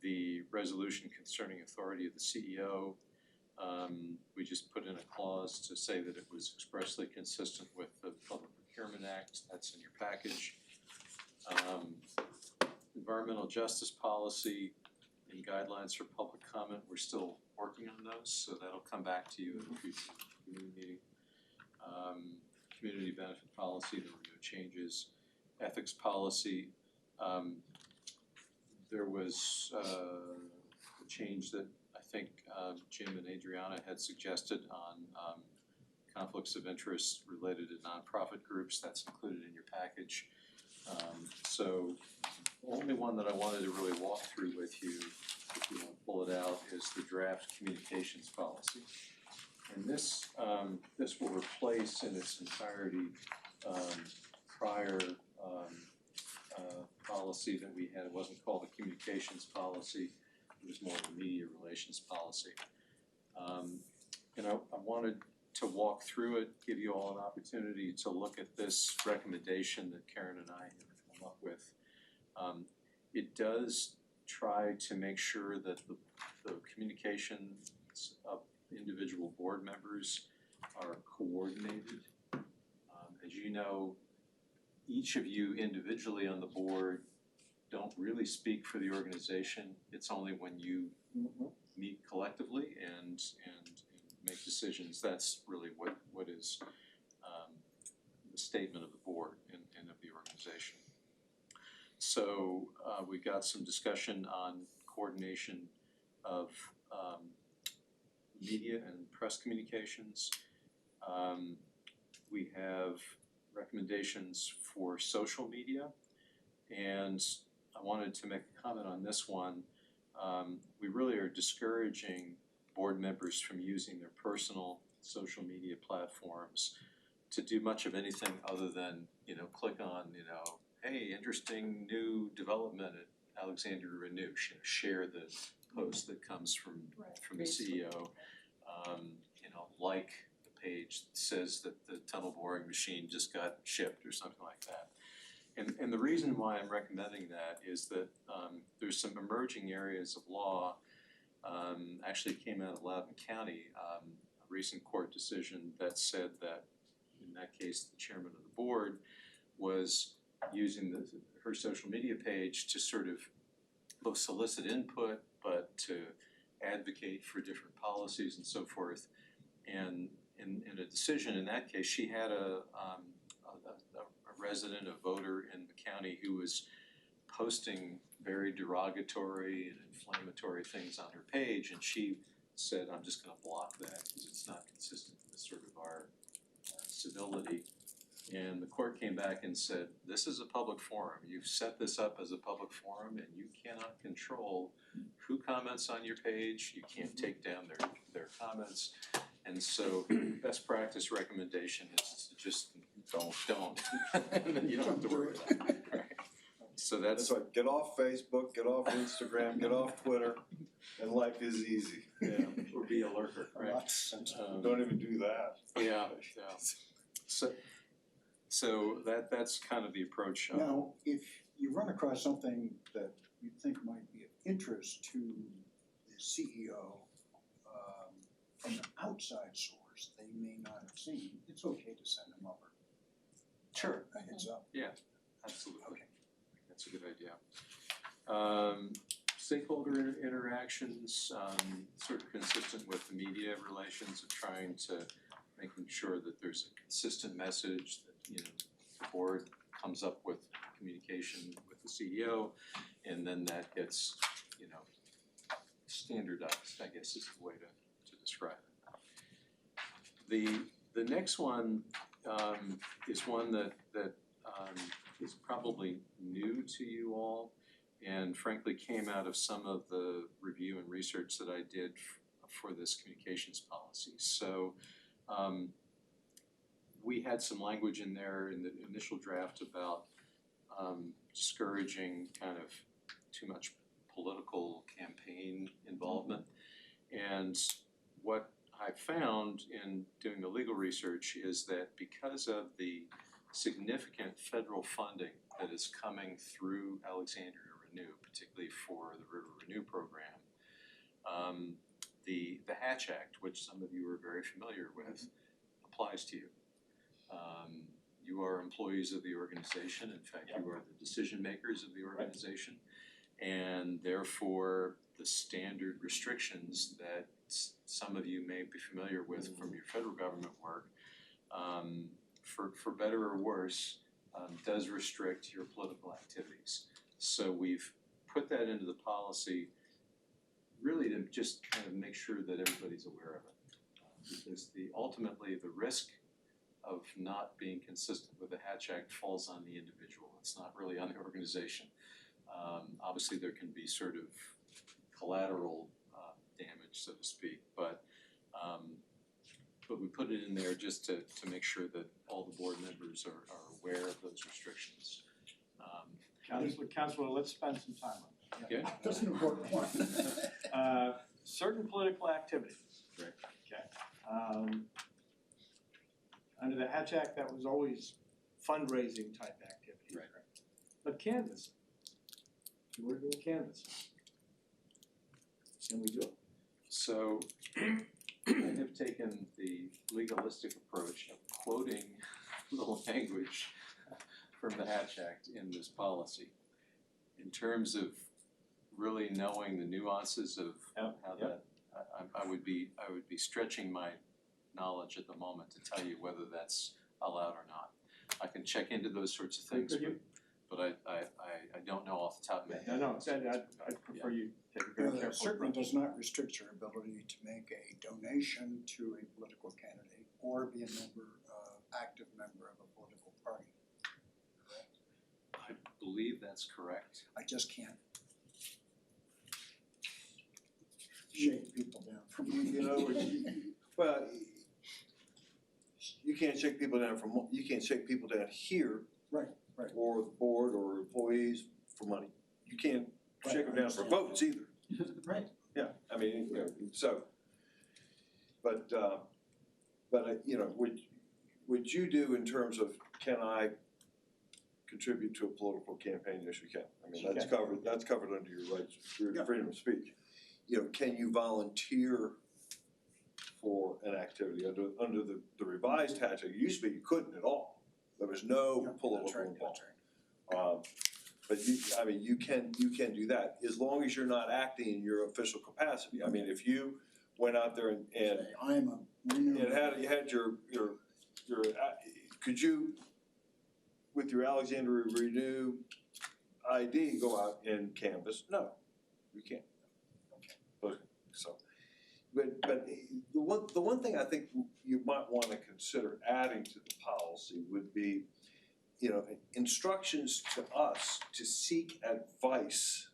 The resolution concerning authority of the CEO, we just put in a clause to say that it was expressly consistent with the Public Procurement Act, that's in your package. Environmental justice policy and guidelines for public comment, we're still working on those, so that'll come back to you at a future committee meeting. Community benefit policy, there were no changes. Ethics policy, there was a change that I think Jim and Adriana had suggested on conflicts of interest related to nonprofit groups, that's included in your package. So the only one that I wanted to really walk through with you, if you want to pull it out, is the draft communications policy. And this will replace in its entirety prior policy that we had. It wasn't called a communications policy, it was more of a media relations policy. And I wanted to walk through it, give you all an opportunity to look at this recommendation that Karen and I have come up with. It does try to make sure that the communications of individual board members are coordinated. As you know, each of you individually on the board don't really speak for the organization. It's only when you meet collectively and make decisions, that's really what is the statement of the board and of the organization. So we got some discussion on coordination of media and press communications. We have recommendations for social media, and I wanted to make a comment on this one. We really are discouraging board members from using their personal social media platforms to do much of anything other than, click on, hey, interesting new development at AlexRenew, share the post that comes from the CEO. Like the page that says that the tunnel boring machine just got shipped or something like that. And the reason why I'm recommending that is that there's some emerging areas of law, actually came out of Loudoun County, a recent court decision that said that, in that case, the chairman of the board was using her social media page to sort of both solicit input, but to advocate for different policies and so forth. And in a decision in that case, she had a resident, a voter in the county who was posting very derogatory and inflammatory things on her page, and she said, I'm just gonna block that because it's not consistent with sort of our civility. And the court came back and said, this is a public forum. You've set this up as a public forum and you cannot control who comments on your page. You can't take down their comments. And so best practice recommendation is to just don't. And then you don't have to worry about it. Right. So that's right, get off Facebook, get off Instagram, get off Twitter, and life is easy. Yeah, or be a lurker, right? Don't even do that. Yeah. So that's kind of the approach. Now, if you run across something that you think might be of interest to the CEO from an outside source they may not have seen, it's okay to send them over. Sure. A heads up. Yeah, absolutely. Okay. That's a good idea. Stakeholder interactions, sort of consistent with the media relations of trying to making sure that there's a consistent message that, the board comes up with communication with the CEO, and then that gets, standardized, I guess is the way to describe it. The next one is one that is probably new to you all, and frankly came out of some of the review and research that I did for this communications policy. So we had some language in there in the initial draft about discouraging kind of too much political campaign involvement. And what I found in doing the legal research is that because of the significant federal funding that is coming through AlexRenew, particularly for the River Renew program, the Hatch Act, which some of you are very familiar with, applies to you. You are employees of the organization. In fact, you are the decision makers of the organization. And therefore, the standard restrictions that some of you may be familiar with from your federal government work, for better or worse, does restrict your political activities. So we've put that into the policy really to just kind of make sure that everybody's aware of it. Because ultimately the risk of not being consistent with the Hatch Act falls on the individual. It's not really on the organization. Obviously there can be sort of collateral damage, so to speak, but we put it in there just to make sure that all the board members are aware of those restrictions. Counselor, let's spend some time on that. Okay. That's an important one. Certain political activities. Right. Okay. Under the Hatch Act, that was always fundraising type activity. Right. But canvassing, we're doing canvassing. Can we do it? So I have taken the legalistic approach of quoting the language from the Hatch Act in this policy in terms of really knowing the nuances of how that, I would be stretching my knowledge at the moment to tell you whether that's allowed or not. I can check into those sorts of things, but I don't know off the top of my head. No, I'd prefer you take a very it careful. certainly does not restrict your ability to make a donation to a political candidate or be a active member of a political party. I believe that's correct. I just can't shake people down from. You know, well, you can't shake people down here. Right, right. Or the board or employees for money. You can't Right, shake them I down for understand. votes either. Right. Yeah, I mean, you know, so, but, you know, would you do in terms of, can I contribute to a political campaign? Yes, you can. I mean, that's covered under your rights, your Yeah. freedom of speech. You know, can you volunteer for an activity under the revised statute? It used to be you couldn't at all. There was no Yeah, political that's right, involvement. that's right. But you can do that, as long as you're not acting in your official capacity. I mean, if you went out there and Say, I'm a renewable. you had your, could you, with your AlexRenew ID, go out and canvass? No, you can't. Okay. So, but the one thing I think you might wanna consider adding to the policy would be, you know, instructions to us to seek advice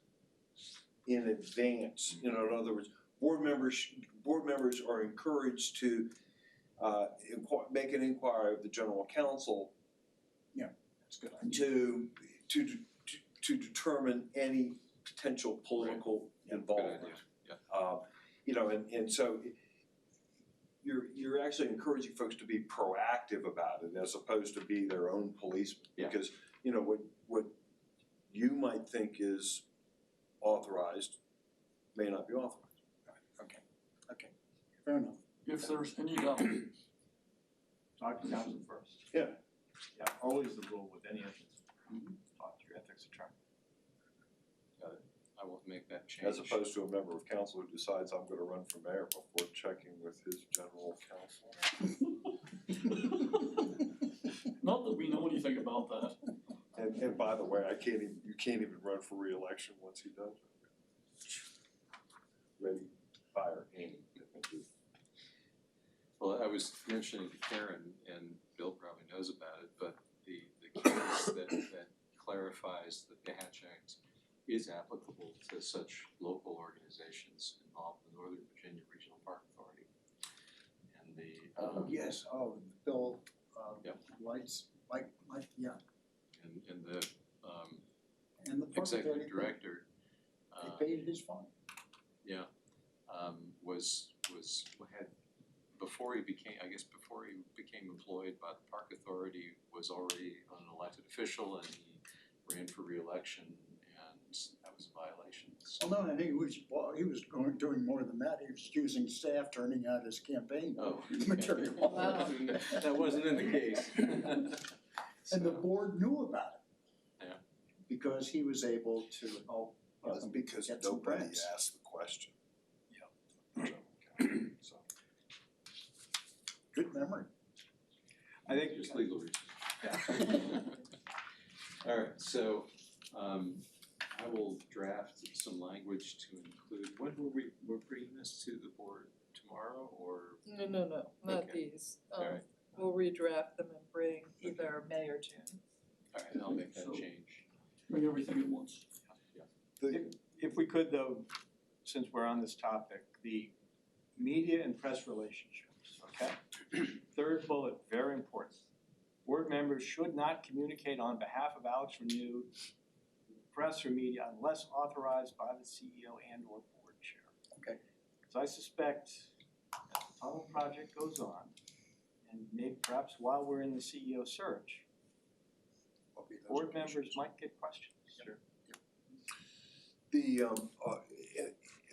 in advance. You know, in other words, board members are encouraged to make an inquiry of the general counsel That's a good idea. to determine any potential political involvement. Good idea, yeah. You know, and so you're actually encouraging folks to be proactive about it as opposed to be their own policeman. Yeah. Because, you know, what you might think is authorized may not be authorized. Okay, fair enough. If there's any doubt, Talk to counsel first. Yeah. Yeah, always the rule with any ethics. Talk to your ethics attorney. I will make that change. As opposed to a member of council who decides I'm gonna run for mayor before checking with his general counsel. not that we know anything about that. And by the way, you can't even run for re-election once he does. Ready, fire, aim. Well, I was mentioning to Karen, and Bill probably knows about it, but the case that clarifies that the Hatch Act is applicable to such local organizations involved in the Northern Virginia Regional Park Authority. And the Yes, Bill, Yep. lights, yeah, and the and the park authority executive director They paid his fine. had before he became employed by the park authority, was already an elected official, and he ran for re-election, and that was a violation. So, Well, no, I think he was doing more than that. He was using staff turning out his campaign oh, material. Wow. that wasn't in the case. And the board knew about it. Yeah. Because he was able to help. Because get some nobody grants. asked the question. So. Good memory. I think Just legal reasons. Alright, so I will draft some language to include, when we're bringing this to the board tomorrow, or? No, not Okay. these. Alright. We'll redraft them and bring either May or June. Alright, I'll make that So- change. Bring everything at once. if we could though, since we're on this topic, the media and press relationships, okay? Third bullet, very important. Board members should not communicate on behalf of AlexRenew, press or media unless authorized by the CEO and or board chair. Okay. So I suspect as the tunnel project goes on, and maybe perhaps while we're in the CEO search, Will be those board occasions. members might get questions. Sure. The,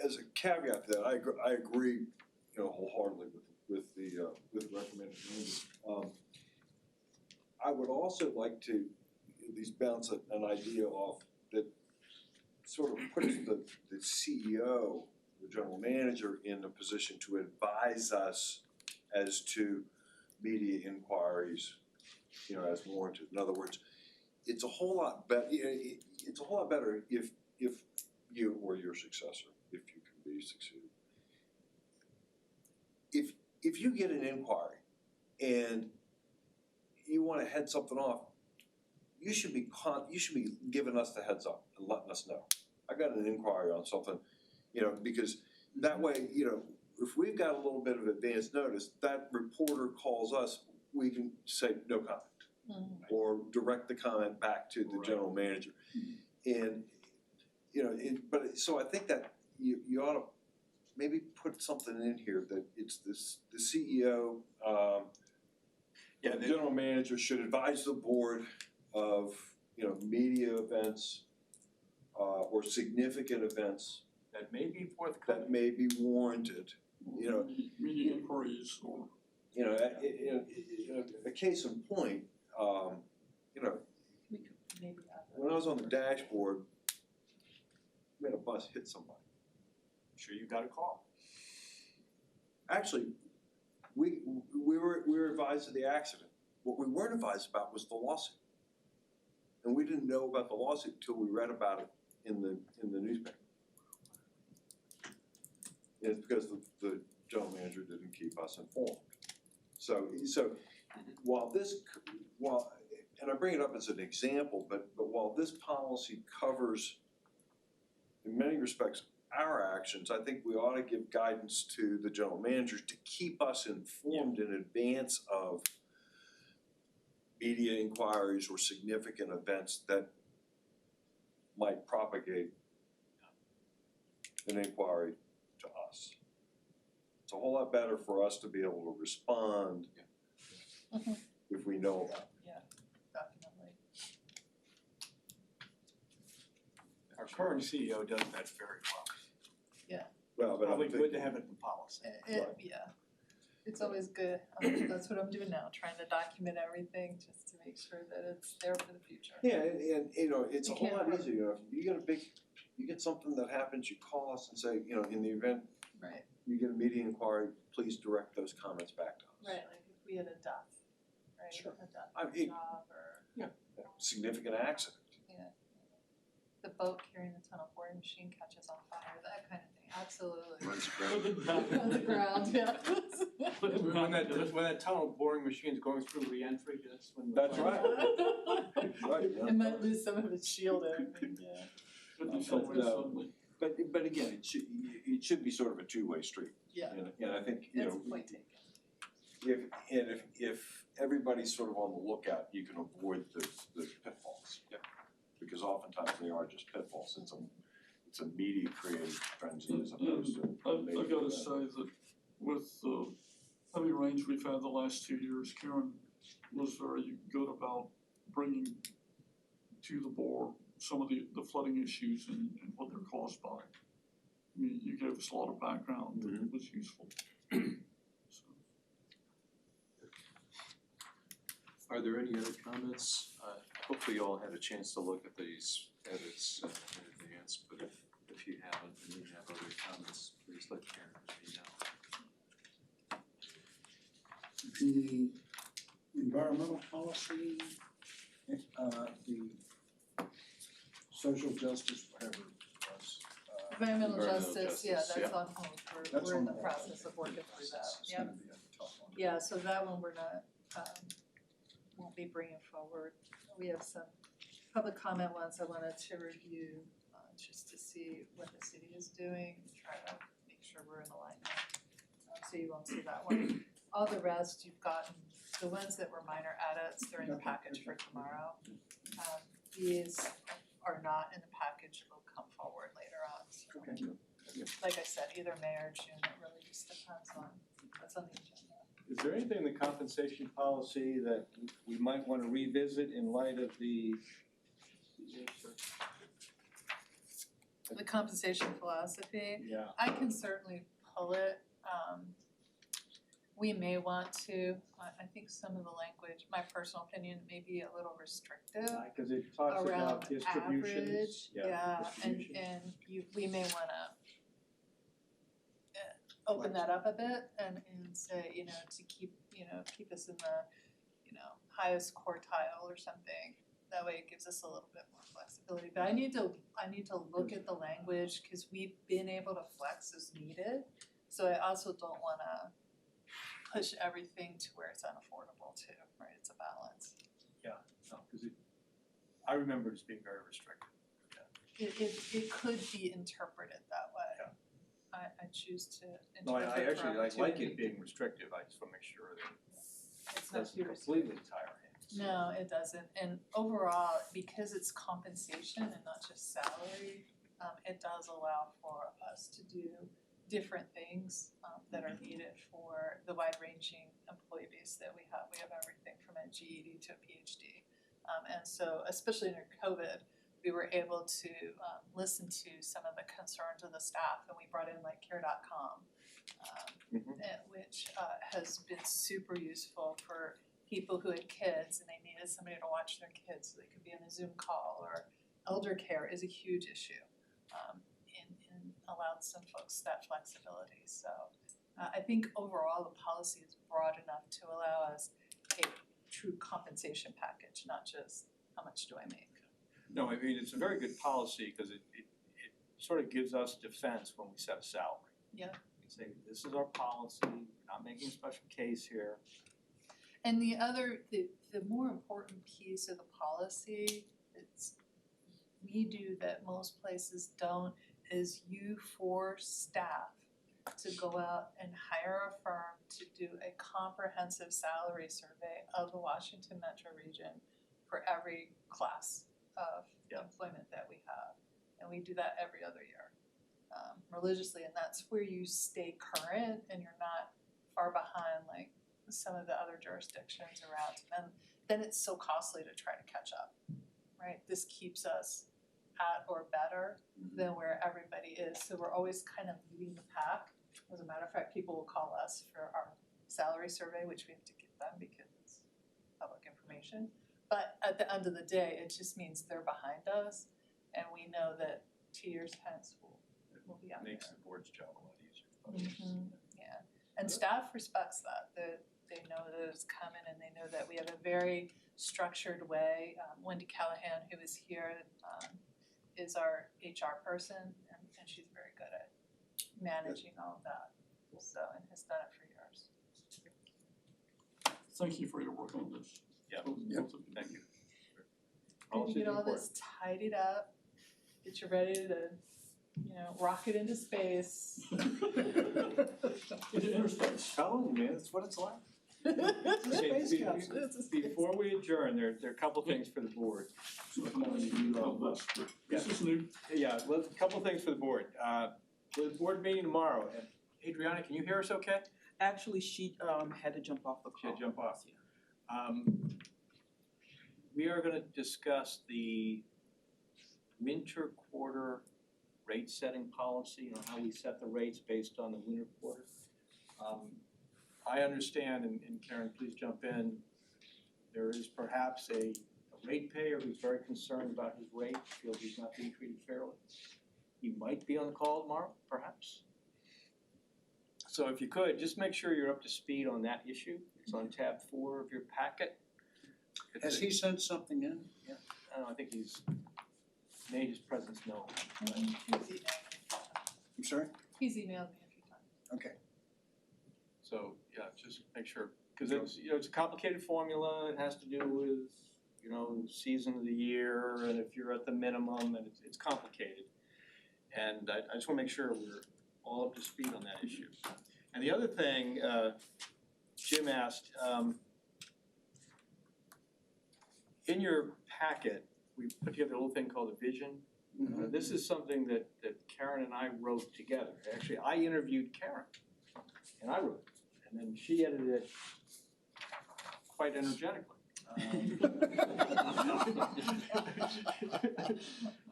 as a caveat to that, I agree, you know, wholeheartedly with the recommended language. I would also like to at least bounce an idea off that sort of puts the CEO, the general manager, in a position to advise us as to media inquiries, you know, as warranted. In other words, it's a whole lot better if you or your successor, if you be succeeded. If you get an inquiry and you wanna head something off, you should be giving us the heads up and letting us know. I got an inquiry on something, because that way, if we've got a little bit of advance notice, that reporter calls us, we can say no comment. Or direct the comment back to the general manager. And, so I think that you ought to maybe put something in here that it's the CEO, the general manager should advise the board of, media events, or significant events That may be forthcoming. that may be warranted, Media inquiries or. A case in point, We could maybe add that. when I was on the dashboard, we had a bus hit somebody. I'm sure you got a call. Actually, we were advised of the accident. What we weren't advised about was the lawsuit. And we didn't know about the lawsuit until we read about it in the newspaper. And it's because the general manager didn't keep us informed. So and I bring it up as an example, but while this policy covers, in many respects, our actions, I think we ought to give guidance to the general managers to keep us informed in advance of media inquiries or significant events that might propagate an inquiry to us. It's a whole lot better for us to be able to respond if we know about it. Definitely. Our current CEO does that very well. Well, but Probably I'm good to thinking, have it in policy. It's always good, that's what I'm doing now, trying to document everything just to make sure that it's there for the future. yeah, and it's a You whole can't lot hurt. easier, if you get something that happens, you call us and say, in the event Right, you get a media inquiry, please direct those comments back to us. right, like if we had a death, right, Sure. a death I on the mean- job or Significant accident. the boat carrying the tunnel boring machine catches on fire, that kind of thing, absolutely. Runs aground. On the ground, yeah. When that tunnel boring machine's going through re-entry, that's when. That's right. Right, yeah. It might lose some of its shield, I think, yeah. Could be somewhere suddenly. But again, it should be sort of a two-way street. Yeah, And I think, it's a point taken. if everybody's sort of on the lookout, you can avoid the pitfalls. Yeah. Because oftentimes they are just pitfalls, it's a media created frenzy as opposed to. I gotta say that with the heavy rains we've had the last 2 years, Karen was very good about bringing to the board some of the flooding issues and what they're caused by. You gave us a lot of background that was useful. So. Are there any other comments? Hopefully you all had a chance to look at these edits in advance, but if you haven't and you have other comments, please let Karen know. The environmental policy, the social justice, whatever it was. Environmental Environmental justice, yeah, justice, that's yeah. on hold, That's we're in on the hold. process of working through that, It's yep. gonna be a tough one. Yeah, so that one we're not, won't be bringing forward. We have some public comment ones I wanted to review, just to see what the city is doing, try to make sure we're in alignment. So you won't see that one. All the rest you've gotten, the ones that were minor edits, they're in the package for tomorrow. These are not in the package, they'll come forward later on. So, like I said, either May or June, it really just depends on what's on the agenda. Is there anything in the compensation policy that we might wanna revisit in light of the? The compensation philosophy, Yeah. I can certainly pull it, we may want to, I think some of the language, my personal opinion, may be a little restrictive Cause it talks around about distributions. average, yeah, and distributions. we may wanna open that up a bit and say, to keep us in the, highest quartile or something. That way it gives us a little bit more flexibility, but I I need to look at the language, cause we've been able to flex as needed. So I also don't wanna push everything to where it's unaffordable too, right, it's a balance. No, cause I remember it as being very restrictive. It could be interpreted that way. Yeah. I choose to No, interpret I for actually, I like opportunity. it being restrictive, I just wanna make sure that It's it not doesn't too completely tie our hands. No, it doesn't, and overall, because it's compensation and not just salary, it does allow for us to do different things that are needed for the wide-ranging employee base that we have. We have everything from a GED to a PhD. And so, especially under COVID, we were able to listen to some of the concerns of the staff, and we brought in like care.com, which has been super useful for people who had kids and they needed somebody to watch their kids, so they could be on a Zoom call, or elder care is a huge issue. And allowed some folks that flexibility, so I think overall the policy is broad enough to allow us a true compensation package, not just how much do I make. No, I mean, it's a very good policy, cause it sort of gives us defense when we set a salary. Yeah. We say, this is our policy, we're not making a special case here. And the more important piece of the policy that's we do that most places don't is you force staff to go out and hire a firm to do a comprehensive salary survey of the Washington Metro region for every class of employment that we have. And we do that every other year, religiously, and that's where you stay current and you're not far behind like some of the other jurisdictions around. And then it's so costly to try to catch up, right? This keeps us at or better than where everybody is. So we're always kind of leading the pack. As a matter of fact, people will call us for our salary survey, which we have to give them because it's public information. But at the end of the day, it just means they're behind us, and we know that 2 years hence we'll be out there. Makes the board's job a lot easier. Yeah, and staff respects that, they know that it's coming and they know that we have a very structured way. Wendy Callahan, who is here, is our HR person, and she's very good at managing all of that, so, and has done it for years. Thank you for your work on this. Yeah. Both of you. Thank you. Good to get all this tidied up, get you ready to, rocket into space. Into interspace. Oh, man, that's what it's like. It's a Okay, space capsule. It's a space Before we adjourn, there are a couple things for the board. So I know you love this, but this is new. Yeah, well, a couple things for the board. For the board meeting tomorrow, and Adriana, can you hear us okay? Actually, she had to jump off the call. She had to jump off. Yeah. We are gonna discuss the winter quarter rate setting policy, how we set the rates based on the winter quarter. I understand, and Karen, please jump in, there is perhaps a ratepayer who's very concerned about his rate, feels he's not being treated fairly. He might be on the call tomorrow, perhaps. So if you could, just make sure you're up to speed on that issue. It's on tab 4 of your packet. Has he sent something in? I don't know, I think he's made his presence known. He's emailed me. I'm sorry? He's emailed me a few times. Okay. So, yeah, just make sure, because it's, it's a complicated formula, it has to do with, season of the year, and if you're at the minimum, and it's complicated. And I just wanna make sure we're all up to speed on that issue. And the other thing, Jim asked, in your packet, we put together a little thing called a vision. This is something that Karen and I wrote together. Actually, I interviewed Karen, and I wrote it, and then she edited it quite energetically.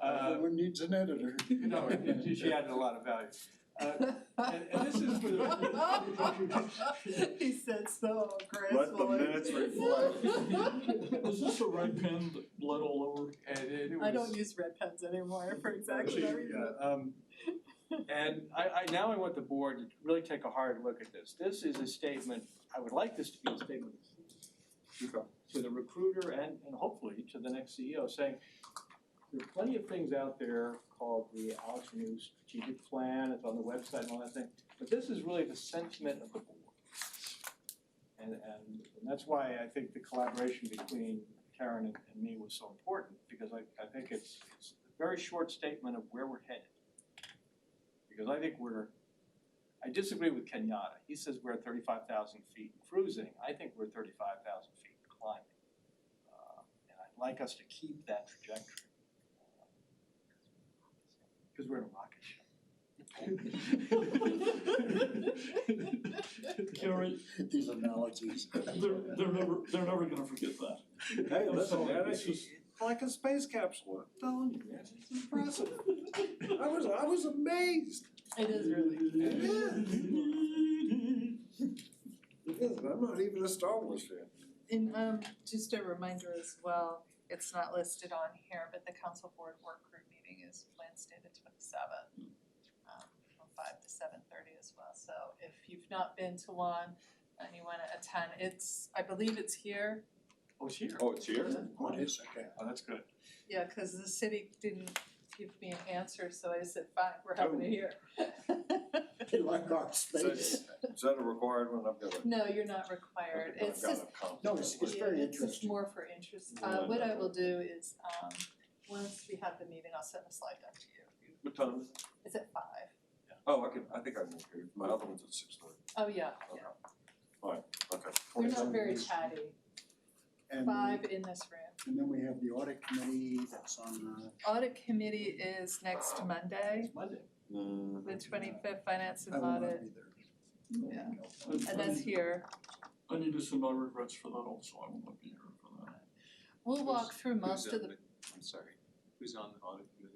Everyone needs an editor. No, she added a lot of value. And this is for the. He said so gracefully. Let the minutes reflect. Is this a red pen that bled all over? And it I was- don't use red pens anymore for exactly that reason. And I now I want the board to really take a hard look at this. This is a statement, I would like this to be a statement to the recruiter and hopefully to the next CEO saying, there are plenty of things out there called the AlexRenew strategic plan, it's on the website and all that thing, but this is really the sentiment of the board. And that's why I think the collaboration between Karen and me was so important, because I think it's a very short statement of where we're headed. Because I think I disagree with Kenyatta, he says we're at 35,000 feet cruising, I think we're 35,000 feet climbing. And I'd like us to keep that trajectory. Because we're in a rocket ship. Gary, These analogies. they're never gonna forget that. Hey, I'm listen, sorry, man, it's it's just like a space capsule, I'm telling you, man, it's impressive. I was amazed. It is really. It is, I'm not even a Star Wars fan. And just a reminder as well, it's not listed on here, but the council board work group meeting is Wednesday the 27th. From 5 to 7:30 as well, so if you've not been to one and you wanna attend, I believe it's here. Oh, it's here. Oh, it's here? Oh, it is, okay. Oh, that's good. Yeah, cause the city didn't give me an answer, so I said, fine, we're having it here. They like our space. Is that a required one? I've got a. No, you're not required, I've it's got just, a conflict. No, it's very it's just interesting. more for interest. Yeah, What I will definitely. do is, once we have the meeting, I'll send a slide deck to you. What time is it? It's at 5. Oh, I think I can hear you. My other one's at 6:30. Oh, yeah, Okay. yeah. Okay. They're not very chatty. And 5 in this room. and then we have the audit committee that's on, Audit committee is next Monday, It's Monday. the 25th, finance I and will not audit, be there. yeah, and that's here. I need to send my regrets for that also, I will not be here for that. We'll walk through most Who's of on the, I'm sorry, who's on the audit committee?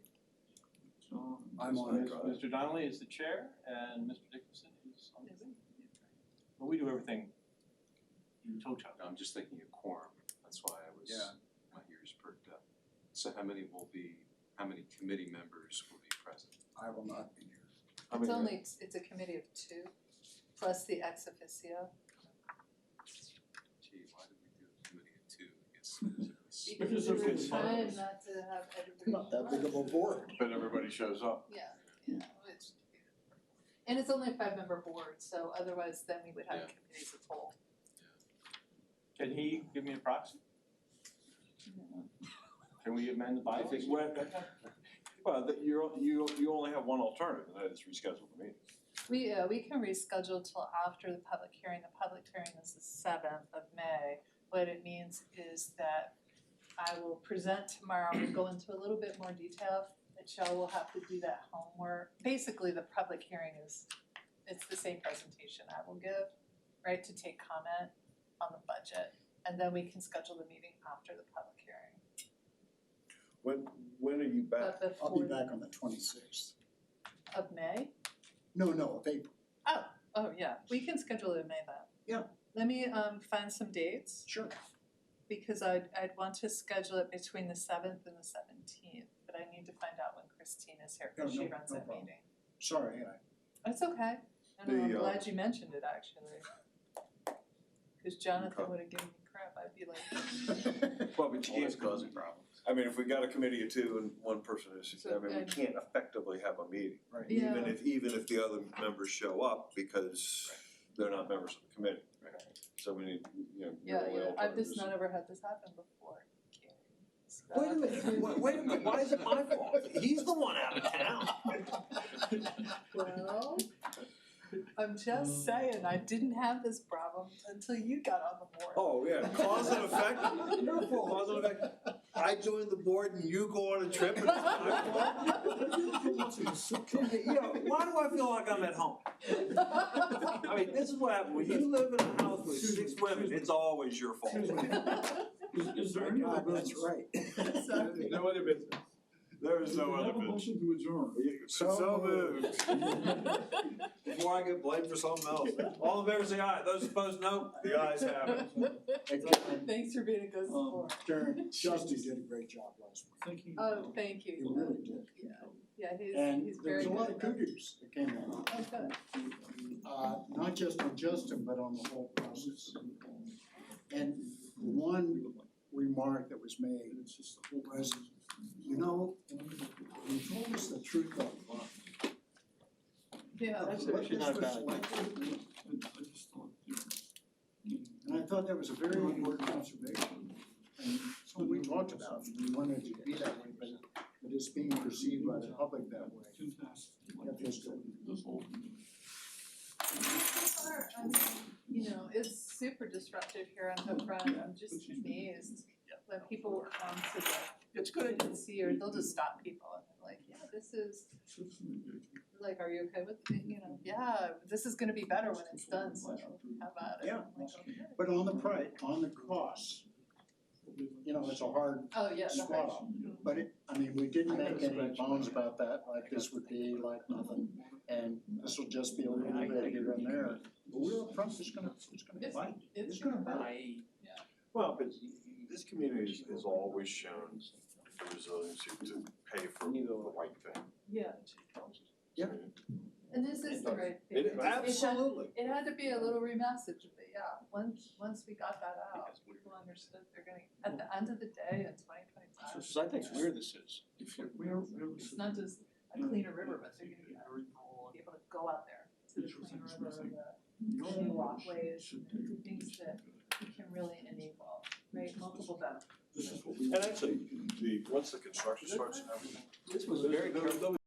So, I'm on it. Mr. Donnelly is the chair and Mr. Dickinson is on the committee. But we do everything in toto. No, I'm just thinking of quorum, that's why I was, Yeah. my ears perked up. So how many committee members will be present? I will not be here. it's a committee of 2, plus the ex officio. Gee, why did we do a committee of 2? I guess Because we they're were good trying size. not to have everybody. Not that big of a board. But everybody shows up. Yeah, it's, and it's only a 5-member board, so otherwise then we would have Yeah. committees of whole. Can he give me a proxy? Can we amend the bylaws? Well, you only have one alternative, and that is reschedule the meeting. We can reschedule till after the public hearing. The public hearing is the 7th of May. What it means is that I will present tomorrow, we'll go into a little bit more detail, Michelle will have to do that homework. Basically, the public hearing it's the same presentation I will give, right, to take comment on the budget. And then we can schedule the meeting after the public hearing. When are you back? But I'll be before back on the 26th. of May? No, of April. Oh, yeah, we can schedule it in May then. Yeah. Let me find some dates. Sure. Because I'd want to schedule it between the 7th and the 17th, but I need to find out when Christine is here, because No, she no, runs no that problem. meeting. Sorry, That's okay, I'm The, glad you mentioned it actually. Cause Jonathan Okay. would have given me crap, I'd be like, Well, but you Always can't, causing problems. I mean, if we got a committee of 2 and one person is, So, I mean, we can't effectively have a meeting. Right. Yeah. Even if the other members show up, because they're not members of the committee. So we need, your yeah, only I've alternative just is- never had this happen before. Wait a minute, why is it my fault? He's the one out of town. Well, I'm just saying, I didn't have this problem until you got on the board. Oh, yeah, cause and effect, cause and effect. I joined the board and you go on a trip and it's my fault? You know, why do I feel like I'm at home? I mean, this is what happens, when you live in a house with 6 women, it's always your fault. Excuse me. Is there any other business? That's right. No other business. There is Do no we other have a business. motion to adjourn? So moved. Before I get blamed for something else. All in favor say aye, those opposed no, the ayes have it. Thanks for being a good sport. Justin did a great job last week. Thinking. Oh, thank He you. really did. Yeah, And he's there very was a good lot at of that. kudos that came out. Oh, good. Not just on Justin, but on the whole process. And one remark that was made was You know, you told us the truth up front. Yeah, That's What actually this not was bad. like. I just thought, And I thought that was a very important observation. And so we talked about, we wanted it to be that way, but it's being perceived by the public that way. too fast. That feels good. This whole. I mean, you know, it's super disruptive here on Hook Run. I'm just amazed when people come to the It's good. agency or they'll just stop people and they're like, yeah, this is, like, are you okay with it? You know, yeah, this is gonna be better when it's done, so how about it? Yeah. I'm like, okay. But on the costs, you know, it's a hard Oh, yeah, the swallow. But it, I mean, we didn't make any bones about that, like this would be like nothing. And this will just be a little bit here and there. But we're upfront, it's gonna bite. It's gonna gonna bite. Well, but this community has always shown the resiliency to pay for the right thing. Yeah, Yeah. and this is the right thing. It, absolutely. It had to be a little remessage, but yeah, once we got that out, people understood they're gonna, at the end of the day in 2025. Because I think where this is. It's not just a cleaner river, but they're gonna be able to go out there to the clean river, the walkways, and things that we can really enable, right, multiple benefits. And actually, once the construction starts and everything. This was very careful.